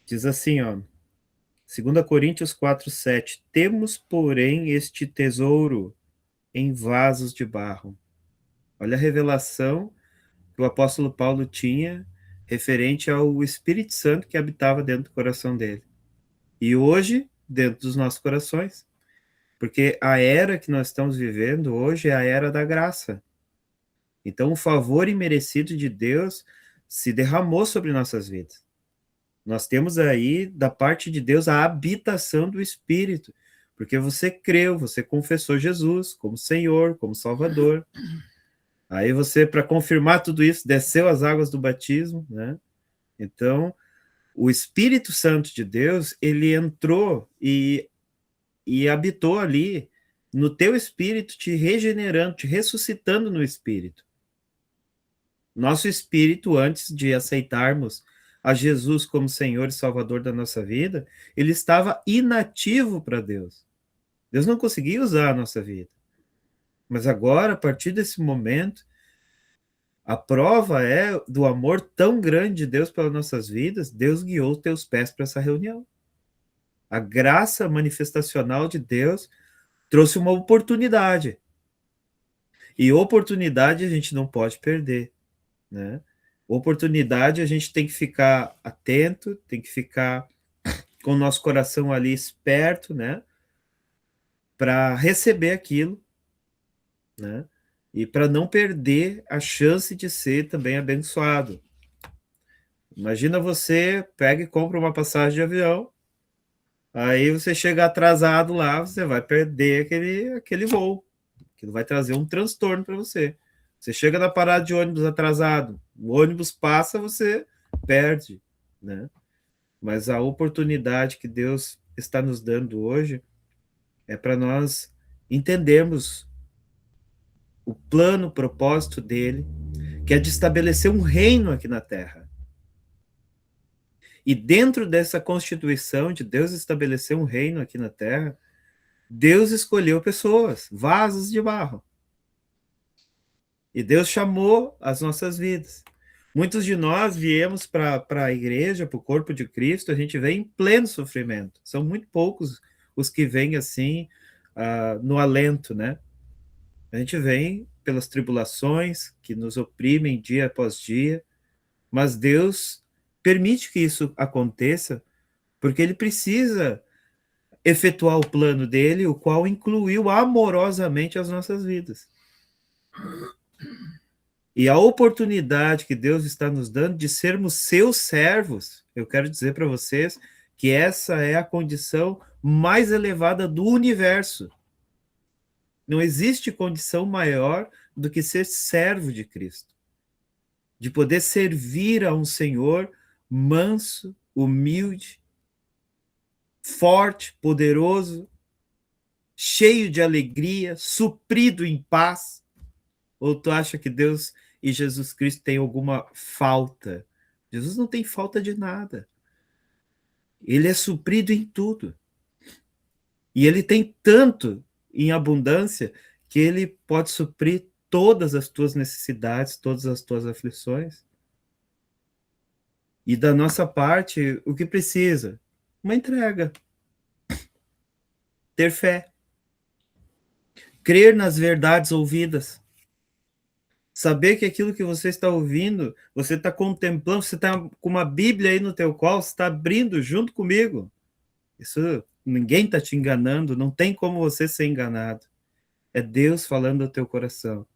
Diz assim, ó, 2 Coríntios 4, 7. Temos, porém, este tesouro em vasos de barro. Olha a revelação que o apóstolo Paulo tinha referente ao Espírito Santo que habitava dentro do coração dele. E hoje, dentro dos nossos corações, porque a era que nós estamos vivendo hoje é a era da graça. Então, o favor imerecido de Deus se derramou sobre nossas vidas. Nós temos aí, da parte de Deus, a habitação do Espírito, porque você creu, você confessou Jesus como Senhor, como Salvador. Aí você, para confirmar tudo isso, desceu as águas do batismo, né? Então, o Espírito Santo de Deus, ele entrou e habitou ali no teu espírito, te regenerando, te ressuscitando no espírito. Nosso espírito, antes de aceitarmos a Jesus como Senhor e Salvador da nossa vida, ele estava inativo para Deus. Deus não conseguia usar a nossa vida. Mas agora, a partir desse momento, a prova é do amor tão grande de Deus pelas nossas vidas, Deus guiou os teus pés para essa reunião. A graça manifestacional de Deus trouxe uma oportunidade. E oportunidade a gente não pode perder, né? Oportunidade a gente tem que ficar atento, tem que ficar com o nosso coração ali esperto, né? Para receber aquilo, né? E para não perder a chance de ser também abençoado. Imagina você pega e compra uma passagem de avião, aí você chega atrasado lá, você vai perder aquele voo. Aquilo vai trazer um transtorno para você. Você chega na parada de ônibus atrasado, o ônibus passa, você perde, né? Mas a oportunidade que Deus está nos dando hoje é para nós entendermos o plano, o propósito dele, que é de estabelecer um reino aqui na Terra. E dentro dessa constituição de Deus estabelecer um reino aqui na Terra, Deus escolheu pessoas, vasos de barro. E Deus chamou as nossas vidas. Muitos de nós viemos para a igreja, para o corpo de Cristo, a gente vem em pleno sofrimento. São muito poucos os que vêm assim, no alento, né? A gente vem pelas tribulações que nos oprimem dia após dia, mas Deus permite que isso aconteça, porque Ele precisa efetuar o plano dele, o qual incluiu amorosamente as nossas vidas. E a oportunidade que Deus está nos dando de sermos seus servos, eu quero dizer para vocês que essa é a condição mais elevada do universo. Não existe condição maior do que ser servo de Cristo. De poder servir a um Senhor manso, humilde, forte, poderoso, cheio de alegria, suprido em paz. Ou tu acha que Deus e Jesus Cristo têm alguma falta? Jesus não tem falta de nada. Ele é suprido em tudo. E ele tem tanto em abundância que ele pode suprir todas as tuas necessidades, todas as tuas aflições. E da nossa parte, o que precisa? Uma entrega. Ter fé. Crer nas verdades ouvidas. Saber que aquilo que você está ouvindo, você está contemplando, você está com uma Bíblia aí no teu colo, você está abrindo junto comigo. Isso, ninguém está te enganando, não tem como você ser enganado. É Deus falando ao teu coração,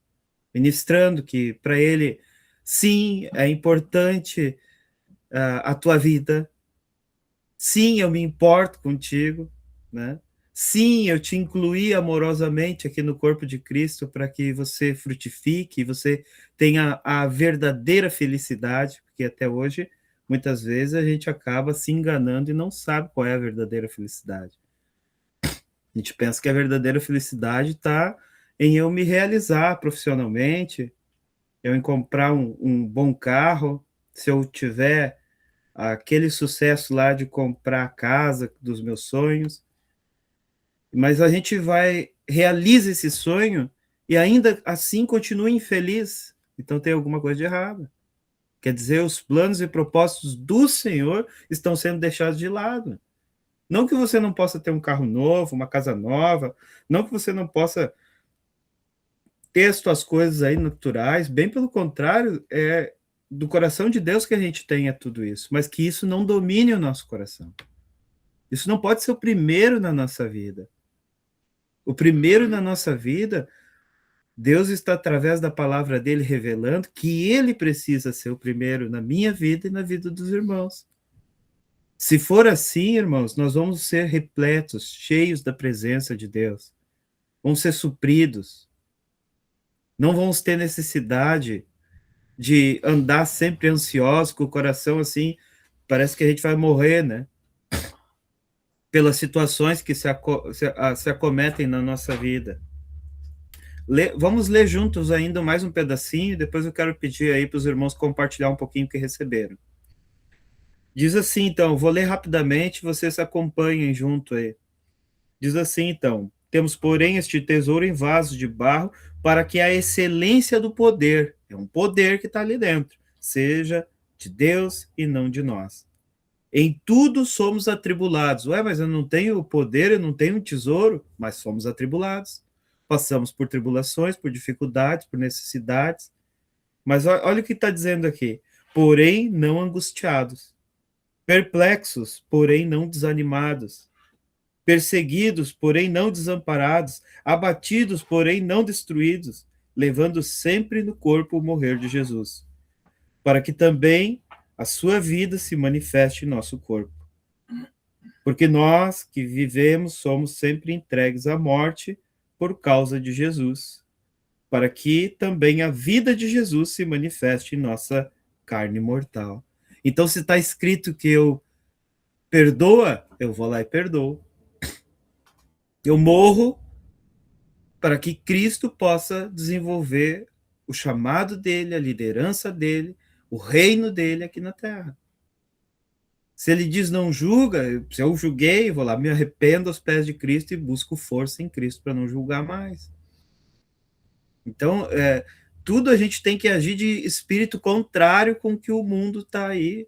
ministrando que para Ele, sim, é importante a tua vida, sim, eu me importo contigo, né? Sim, eu te incluí amorosamente aqui no corpo de Cristo para que você frutifique, você tenha a verdadeira felicidade, porque até hoje, muitas vezes, a gente acaba se enganando e não sabe qual é a verdadeira felicidade. A gente pensa que a verdadeira felicidade está em eu me realizar profissionalmente, eu em comprar um bom carro, se eu tiver aquele sucesso lá de comprar a casa dos meus sonhos. Mas a gente realiza esse sonho e ainda assim continua infeliz. Então tem alguma coisa de errado. Quer dizer, os planos e propósitos do Senhor estão sendo deixados de lado. Não que você não possa ter um carro novo, uma casa nova, não que você não possa ter as suas coisas aí naturais, bem pelo contrário, é do coração de Deus que a gente tenha tudo isso, mas que isso não domine o nosso coração. Isso não pode ser o primeiro na nossa vida. O primeiro na nossa vida, Deus está, através da palavra dele, revelando que ele precisa ser o primeiro na minha vida e na vida dos irmãos. Se for assim, irmãos, nós vamos ser repletos, cheios da presença de Deus. Vamos ser supridos. Não vamos ter necessidade de andar sempre ansiosos, com o coração assim, parece que a gente vai morrer, né? Pelas situações que se acometem na nossa vida. Vamos ler juntos ainda mais um pedacinho, depois eu quero pedir aí para os irmãos compartilhar um pouquinho o que receberam. Diz assim, então, vou ler rapidamente, vocês acompanhem junto aí. Diz assim, então, temos, porém, este tesouro em vasos de barro, para que a excelência do poder, é um poder que está ali dentro, seja de Deus e não de nós. Em tudo somos atribulados. Ué, mas eu não tenho poder, eu não tenho um tesouro, mas somos atribulados. Passamos por tribulações, por dificuldades, por necessidades. Mas olha o que está dizendo aqui. Porém, não angustiados. Perplexos, porém não desanimados. Perseguidos, porém não desamparados. Abatidos, porém não destruídos. Levando sempre no corpo o morrer de Jesus. Para que também a sua vida se manifeste em nosso corpo. Porque nós que vivemos somos sempre entregues à morte por causa de Jesus, para que também a vida de Jesus se manifeste em nossa carne mortal. Então, se está escrito que eu perdoa, eu vou lá e perdoo. Eu morro para que Cristo possa desenvolver o chamado dele, a liderança dele, o reino dele aqui na terra. Se ele diz não julga, se eu julguei, vou lá, me arrependo aos pés de Cristo e busco força em Cristo para não julgar mais. Então, tudo a gente tem que agir de espírito contrário com o que o mundo está aí,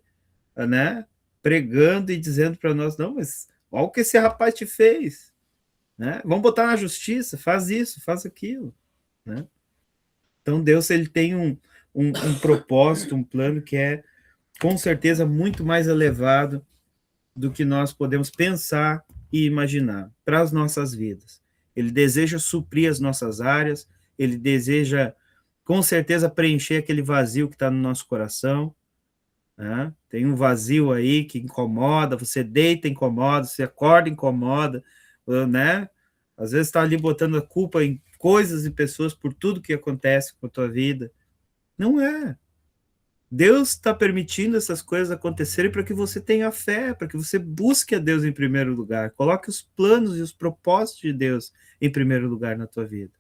né, pregando e dizendo para nós, não, mas olha o que esse rapaz te fez, né? Vamos botar na justiça, faz isso, faz aquilo, né? Então, Deus, ele tem um propósito, um plano que é, com certeza, muito mais elevado do que nós podemos pensar e imaginar para as nossas vidas. Ele deseja suprir as nossas áreas, ele deseja, com certeza, preencher aquele vazio que está no nosso coração, né? Tem um vazio aí que incomoda, você deita, incomoda, você acorda, incomoda, né? Às vezes está ali botando a culpa em coisas e pessoas por tudo que acontece com a tua vida. Não é. Deus está permitindo essas coisas acontecerem para que você tenha fé, para que você busque a Deus em primeiro lugar. Coloque os planos e os propósitos de Deus em primeiro lugar na tua vida.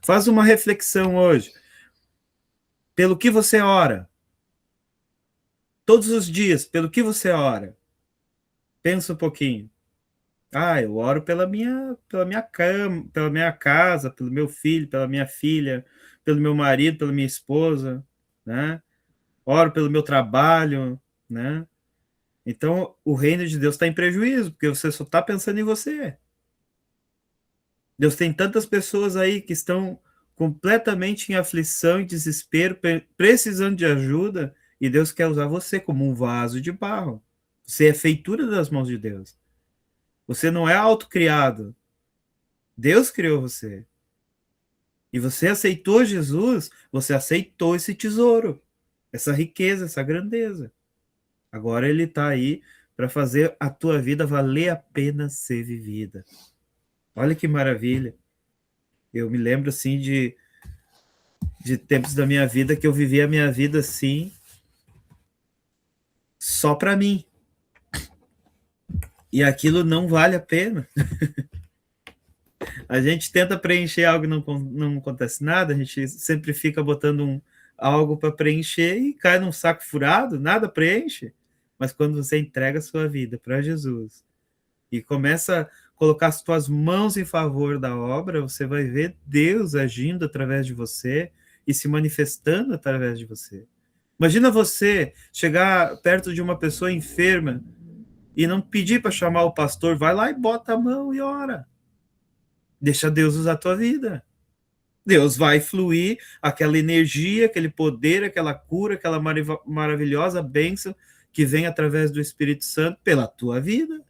Faz uma reflexão hoje. Pelo que você ora? Todos os dias, pelo que você ora? Pensa um pouquinho. Eu oro pela minha cama, pela minha casa, pelo meu filho, pela minha filha, pelo meu marido, pela minha esposa, né? Oro pelo meu trabalho, né? Então, o reino de Deus está em prejuízo, porque você só está pensando em você. Deus tem tantas pessoas aí que estão completamente em aflição e desespero, precisando de ajuda, e Deus quer usar você como um vaso de barro. Você é feitura das mãos de Deus. Você não é autocriado. Deus criou você. E você aceitou Jesus, você aceitou esse tesouro, essa riqueza, essa grandeza. Agora ele está aí para fazer a tua vida valer a pena ser vivida. Olha que maravilha. Eu me lembro assim de tempos da minha vida que eu vivia a minha vida assim, só para mim. E aquilo não vale a pena. A gente tenta preencher algo e não acontece nada, a gente sempre fica botando algo para preencher e cai num saco furado, nada preenche. Mas quando você entrega a sua vida para Jesus e começa a colocar as tuas mãos em favor da obra, você vai ver Deus agindo através de você e se manifestando através de você. Imagina você chegar perto de uma pessoa enferma e não pedir para chamar o pastor, vai lá e bota a mão e ora. Deixa Deus usar a tua vida. Deus vai fluir aquela energia, aquele poder, aquela cura, aquela maravilhosa bênção que vem através do Espírito Santo pela tua vida.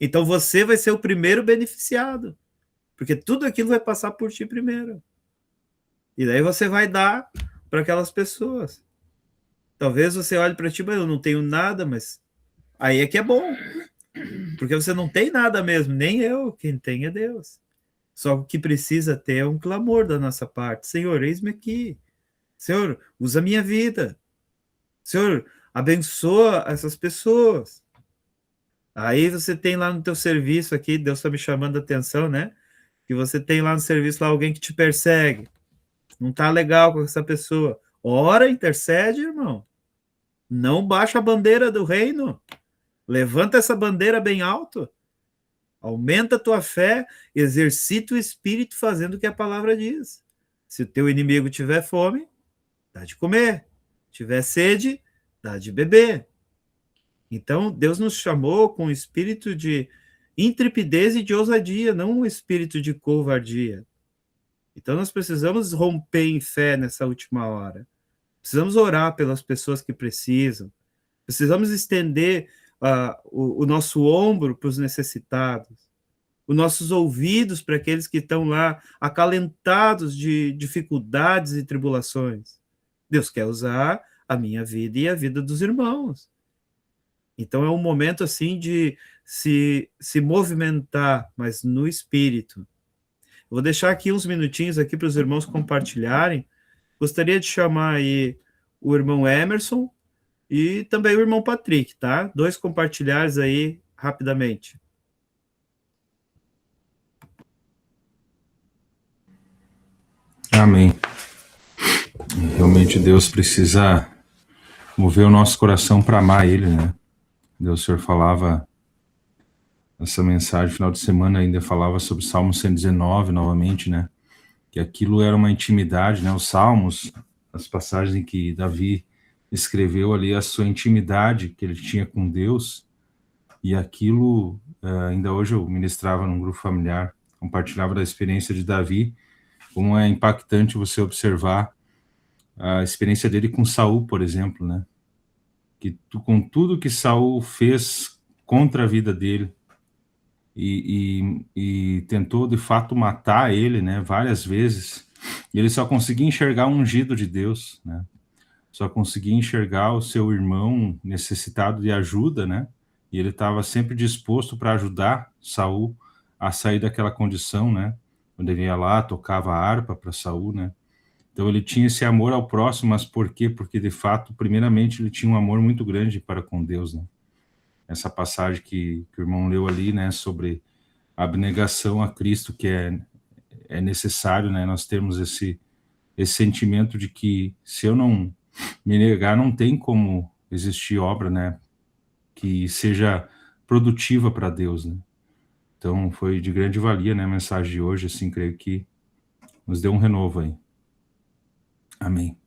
Então você vai ser o primeiro beneficiado, porque tudo aquilo vai passar por ti primeiro. E daí você vai dar para aquelas pessoas. Talvez você olhe para ti, mas eu não tenho nada, mas Aí é que é bom. Porque você não tem nada mesmo, nem eu. Quem tem é Deus. Só o que precisa ter é um clamor da nossa parte. Senhor, eis-me aqui. Senhor, usa a minha vida. Senhor, abençoa essas pessoas. Aí você tem lá no teu serviço aqui, Deus está me chamando a atenção, né? Que você tem lá no serviço lá alguém que te persegue. Não tá legal com essa pessoa. Ora, intercede, irmão. Não baixa a bandeira do reino. Levanta essa bandeira bem alto. Aumenta a tua fé, exercita o espírito fazendo o que a palavra diz. Se o teu inimigo tiver fome, dá de comer. Tiver sede, dá de beber. Então, Deus nos chamou com um espírito de intrepidez e de ousadia, não um espírito de covardia. Então, nós precisamos romper em fé nessa última hora. Precisamos orar pelas pessoas que precisam. Precisamos estender o nosso ombro para os necessitados, os nossos ouvidos para aqueles que estão lá acalentados de dificuldades e tribulações. Deus quer usar a minha vida e a vida dos irmãos. Então é um momento assim de se movimentar, mas no espírito. Eu vou deixar aqui uns minutinhos aqui para os irmãos compartilharem. Gostaria de chamar aí o irmão Emerson e também o irmão Patrick, tá? 2 compartilhares aí rapidamente. Amém. Realmente Deus precisa mover o nosso coração para amar Ele, né? Deus, o Senhor falava, essa mensagem, final de semana ainda falava sobre Salmo 119 novamente, né? Que aquilo era uma intimidade, né? Os Salmos, as passagens em que Davi escreveu ali a sua intimidade que ele tinha com Deus, e aquilo, ainda hoje eu ministrava num grupo familiar, compartilhava da experiência de Davi, como é impactante você observar a experiência dele com Saul, por exemplo, né? Que com tudo que Saul fez contra a vida dele e tentou de fato matar ele, né? Várias vezes, e ele só conseguia enxergar o ungido de Deus, né? Só conseguia enxergar o seu irmão necessitado de ajuda, né? E ele estava sempre disposto para ajudar Saul a sair daquela condição, né? Quando ele ia lá, tocava a harpa para Saul, né? Então ele tinha esse amor ao próximo, mas por quê? Porque de fato, primeiramente, ele tinha um amor muito grande para com Deus, né? Essa passagem que o irmão leu ali, né, sobre a abnegação a Cristo, que é necessário, né, nós termos esse sentimento de que se eu não me negar, não tem como existir obra, né, que seja produtiva para Deus, né? Então foi de grande valia, né, a mensagem de hoje, assim, creio que nos deu um renovo aí. Amém.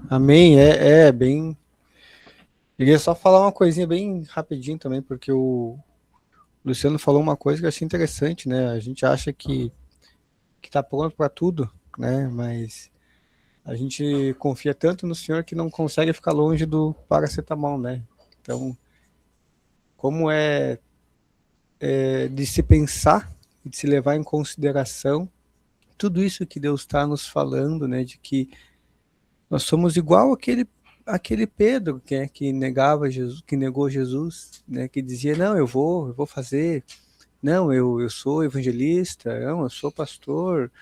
Amém, é bem... Queria só falar uma coisinha bem rapidinho também, porque o Luciano falou uma coisa que eu achei interessante, né? A gente acha que tá pronto para tudo, né? Mas a gente confia tanto no Senhor que não consegue ficar longe do paracetamol, né? Então, como é de se pensar e de se levar em consideração tudo isso que Deus está nos falando, né? De que nós somos igual aquele Pedro que negava Jesus, que negou Jesus, né? Que dizia, não, eu vou fazer, não, eu sou evangelista, não, eu sou pastor,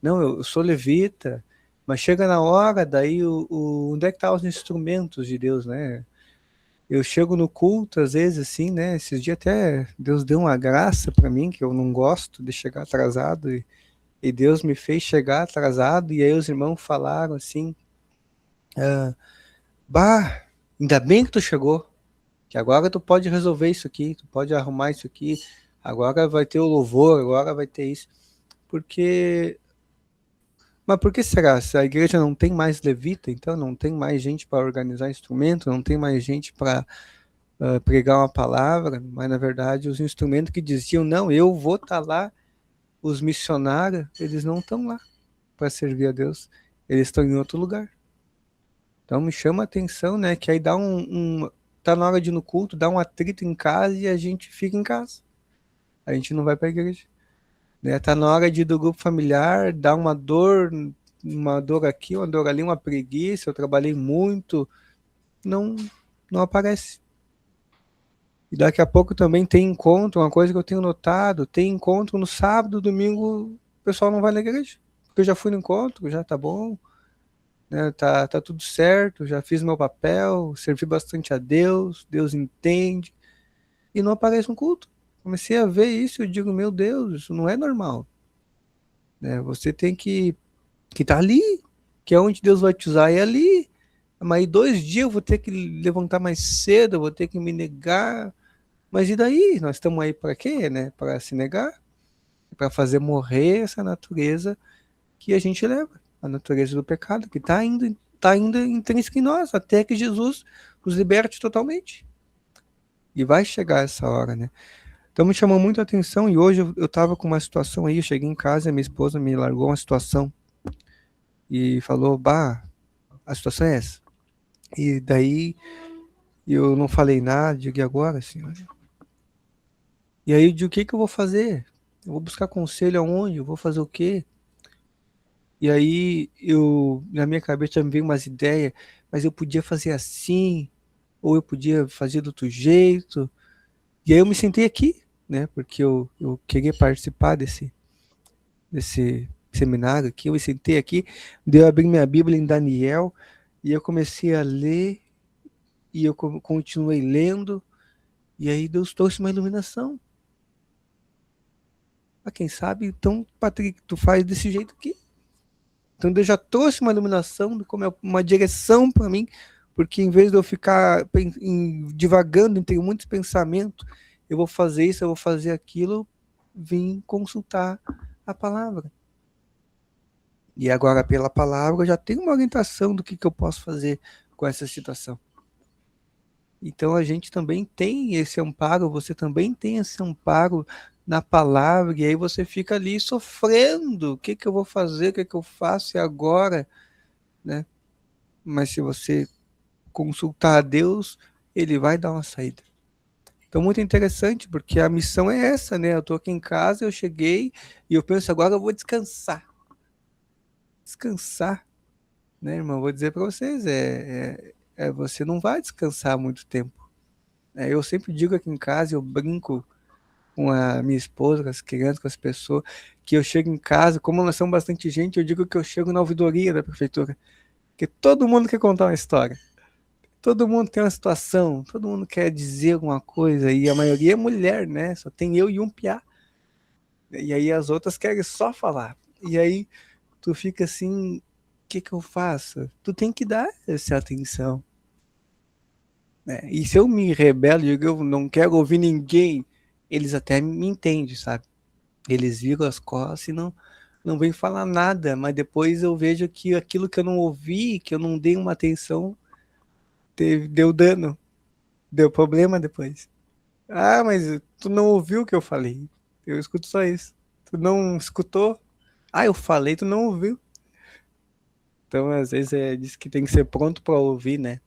não, eu sou levita, mas chega na hora, daí onde é que estão os instrumentos de Deus, né? Eu chego no culto, às vezes, assim, né? Esses dias até Deus deu uma graça para mim, que eu não gosto de chegar atrasado, e Deus me fez chegar atrasado, e aí os irmãos falaram assim, bah, ainda bem que tu chegou, que agora tu pode resolver isso aqui, tu pode arrumar isso aqui, agora vai ter o louvor, agora vai ter isso, porque... Mas por que será? Se a igreja não tem mais levita, então não tem mais gente para organizar instrumento, não tem mais gente para pregar uma palavra, mas na verdade os instrumentos que diziam, não, eu vou estar lá, os missionários, eles não estão lá para servir a Deus, eles estão em outro lugar. Então me chama a atenção, né, que aí dá tá na hora de ir no culto, dá um atrito em casa e a gente fica em casa. A gente não vai para a igreja. né? Tá na hora de ir do grupo familiar, dar uma dor aqui, uma dor ali, uma preguiça, eu trabalhei muito, não, não aparece. E daqui a pouco também tem encontro, uma coisa que eu tenho notado, tem encontro no sábado, domingo, o pessoal não vai na igreja. Porque eu já fui no encontro, já tá bom, né? Tá tudo certo, já fiz meu papel, servi bastante a Deus, Deus entende, e não aparece no culto. Comecei a ver isso e eu digo, meu Deus, isso não é normal. Né? Você tem que estar ali, que é onde Deus vai te usar, é ali. Mas aí 2 dias eu vou ter que levantar mais cedo, eu vou ter que me negar. Mas e daí? Nós estamos aí para quê? Né? Para se negar? Para fazer morrer essa natureza que a gente leva, a natureza do pecado, que está ainda intrínseca em nós, até que Jesus os liberte totalmente. E vai chegar essa hora, né? Então me chamou muito a atenção e hoje eu estava com uma situação aí, eu cheguei em casa e minha esposa me largou uma situação e falou, bah, a situação é essa. E daí eu não falei nada, digo, e agora, senhor? E aí eu digo, o que eu vou fazer? Eu vou buscar conselho aonde? Eu vou fazer o quê? E aí na minha cabeça me veio umas ideias, mas eu podia fazer assim, ou eu podia fazer do outro jeito. E aí eu me sentei aqui, né? Porque eu queria participar desse seminário aqui, eu me sentei aqui, daí eu abri minha Bíblia em Daniel, e eu comecei a ler, e eu continuei lendo, e aí Deus trouxe uma iluminação. Ah, quem sabe, então, Patrick, tu faz desse jeito aqui. Então Deus já trouxe uma iluminação, como é uma direção para mim, porque em vez de eu ficar divagando entre muitos pensamentos, eu vou fazer isso, eu vou fazer aquilo, vim consultar a palavra. E agora, pela palavra, eu já tenho uma orientação do que eu posso fazer com essa situação. Então, a gente também tem esse amparo, você também tem esse amparo na palavra, e aí você fica ali sofrendo. O que eu vou fazer? O que eu faço? E agora? Né? Mas se você consultar a Deus, ele vai dar uma saída. Então, muito interessante, porque a missão é essa, né? Eu estou aqui em casa, eu cheguei, e eu penso, agora eu vou descansar. Descansar, né, irmão? Vou dizer para vocês, você não vai descansar muito tempo. Eu sempre digo aqui em casa, eu brinco com a minha esposa, com as crianças, com as pessoas, que eu chego em casa, como nós somos bastante gente, eu digo que eu chego na ouvidoria da prefeitura, porque todo mundo quer contar uma história. Todo mundo tem uma situação, todo mundo quer dizer alguma coisa, e a maioria é mulher, né? Só tem eu e um piá. E aí as outras querem só falar. E aí tu fica assim, o que eu faço? Tu tem que dar essa atenção. E se eu me rebelo e digo, eu não quero ouvir ninguém, eles até me entendem, sabe? Eles viram as costas e não vêm falar nada, mas depois eu vejo que aquilo que eu não ouvi, que eu não dei uma atenção, deu dano, deu problema depois. Ah, mas tu não ouviu o que eu falei. Eu escuto só isso. Tu não escutou? Ah, eu falei, tu não ouviu. Então, às vezes, diz que tem que ser pronto para ouvir, né?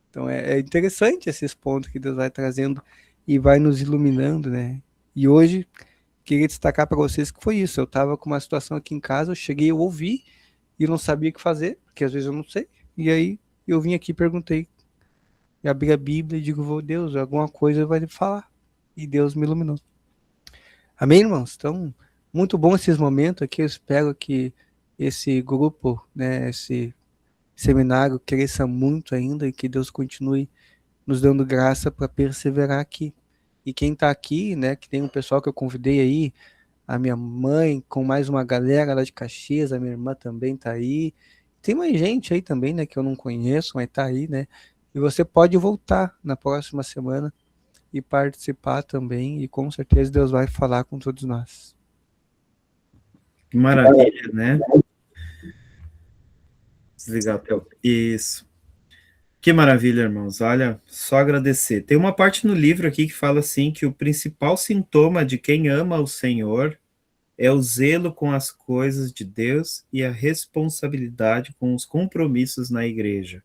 Então, é interessante esses pontos que Deus vai trazendo e vai nos iluminando, né? E hoje, queria destacar para vocês que foi isso. Eu estava com uma situação aqui em casa, eu cheguei, eu ouvi e não sabia o que fazer, porque às vezes eu não sei. E aí, eu vim aqui, perguntei, e abri a Bíblia e digo, Deus, alguma coisa vai falar. E Deus me iluminou. Amém, irmãos? Então, muito bom esses momentos aqui. Eu espero que esse grupo, né, esse seminário cresça muito ainda e que Deus continue nos dando graça para perseverar aqui. E quem está aqui, né, que tem um pessoal que eu convidei aí, a minha mãe, com mais uma galera lá de Caxias, a minha irmã também está aí. Tem mais gente aí também, né, que eu não conheço, mas está aí, né? E você pode voltar na próxima semana e participar também, e com certeza Deus vai falar com todos nós. Que maravilha, né? Desligar o teu. Isso. Que maravilha, irmãos. Olha, só agradecer. Tem uma parte no livro aqui que fala assim que o principal sintoma de quem ama o Senhor é o zelo com as coisas de Deus e a responsabilidade com os compromissos na igreja.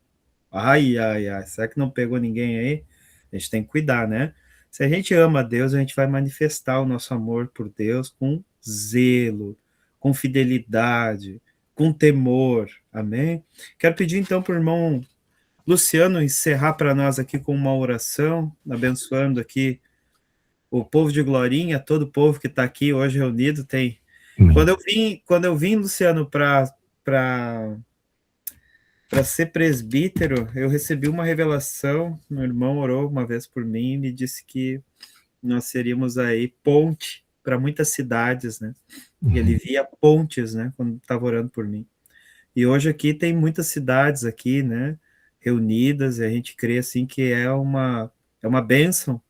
Ai, ai, ai. Será que não pegou ninguém aí? A gente tem que cuidar, né? Se a gente ama a Deus, a gente vai manifestar o nosso amor por Deus com zelo, com fidelidade, com temor. Amém? Quero pedir então para o irmão Luciano encerrar para nós aqui com uma oração, abençoando aqui o povo de Glorinha, todo o povo que está aqui hoje reunido. Tem. Quando eu vim, Luciano, para ser presbítero, eu recebi uma revelação. Meu irmão orou uma vez por mim e me disse que nós seríamos aí ponte para muitas cidades, né? E ele via pontes, né? Quando estava orando por mim. E hoje aqui tem muitas cidades aqui, né? Reunidas, e a gente crê assim que é uma bênção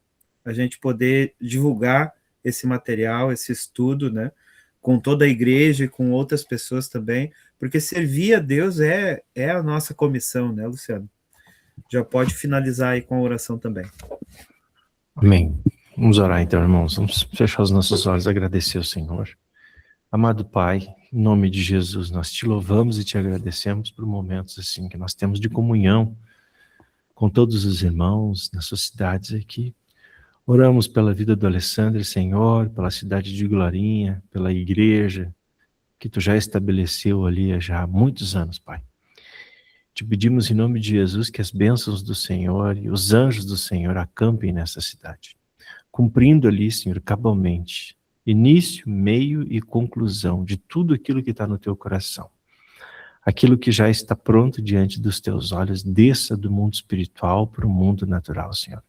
a gente poder divulgar esse material, esse estudo, né? Com toda a igreja e com outras pessoas também, porque servir a Deus é a nossa comissão, né, Luciano? Já pode finalizar aí com a oração também. Amém. Vamos orar então, irmãos. Vamos fechar os nossos olhos e agradecer ao Senhor. Amado Pai, em nome de Jesus, nós te louvamos e te agradecemos por momentos assim que nós temos de comunhão com todos os irmãos nas suas cidades aqui. Oramos pela vida do Alessandro, Senhor, pela cidade de Glorinha, pela igreja que tu já estabeleceu ali já há muitos anos, Pai. Te pedimos em nome de Jesus que as bênçãos do Senhor e os anjos do Senhor acampem nessa cidade, cumprindo ali, Senhor, cabalmente, início, meio e conclusão de tudo aquilo que está no teu coração. Aquilo que já está pronto diante dos teus olhos, desça do mundo espiritual para o mundo natural, Senhor.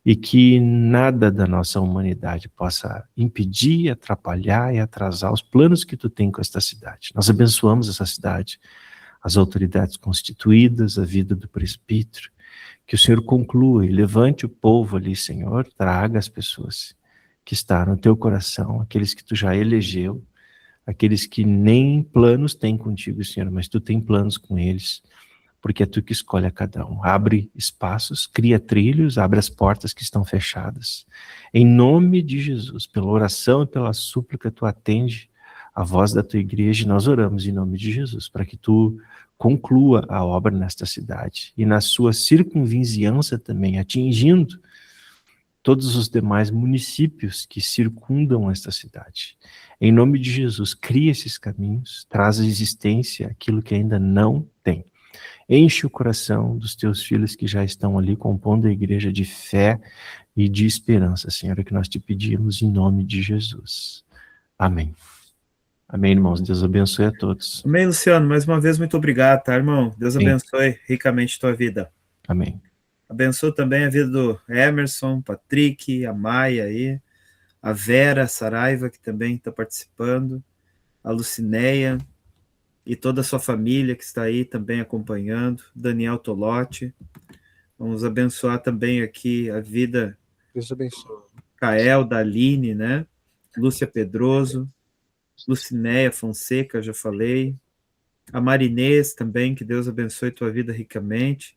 E que nada da nossa humanidade possa impedir, atrapalhar e atrasar os planos que tu tem com esta cidade. Nós abençoamos essa cidade, as autoridades constituídas, a vida do presbítero, que o Senhor conclua e levante o povo ali, Senhor, traga as pessoas que estão no teu coração, aqueles que tu já elegeu, aqueles que nem planos têm contigo, Senhor, mas tu tem planos com eles, porque é tu que escolhe a cada um. Abre espaços, cria trilhos, abre as portas que estão fechadas. Em nome de Jesus, pela oração e pela súplica, tu atende a voz da tua igreja e nós oramos em nome de Jesus, para que tu conclua a obra nesta cidade e na sua circunvizinhança também, atingindo todos os demais municípios que circundam esta cidade. Em nome de Jesus, cria esses caminhos, traz à existência aquilo que ainda não tem. Enche o coração dos teus filhos que já estão ali compondo a igreja de fé e de esperança, Senhor, é que nós te pedimos em nome de Jesus. Amém. Amém, irmãos. Deus abençoe a todos. Amém, Luciano. Mais uma vez, muito obrigado, tá, irmão? Deus abençoe ricamente tua vida. Amém. Abençoe também a vida do Emerson, Patrick, a Maia aí, a Vera Saraiva, que também está participando, a Lucinéia e toda a sua família que está aí também acompanhando, Daniel Tolotti. Vamos abençoar também aqui a vida Deus abençoe. Cael, da Aline, né? Lúcia Pedroso, Lucinéia Fonseca, já falei. A Marinês também, que Deus abençoe tua vida ricamente.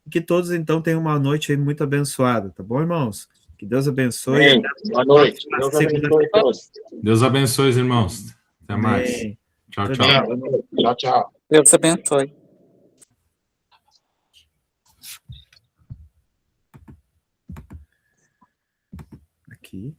E que todos, então, tenham uma noite aí muito abençoada, tá bom, irmãos? Que Deus abençoe. Amém. Boa noite. Deus abençoe todos. Deus abençoe os irmãos. Até mais. Amém. Tchau, Tchau, tchau. tchau. Tchau, tchau. Deus abençoe. Aqui.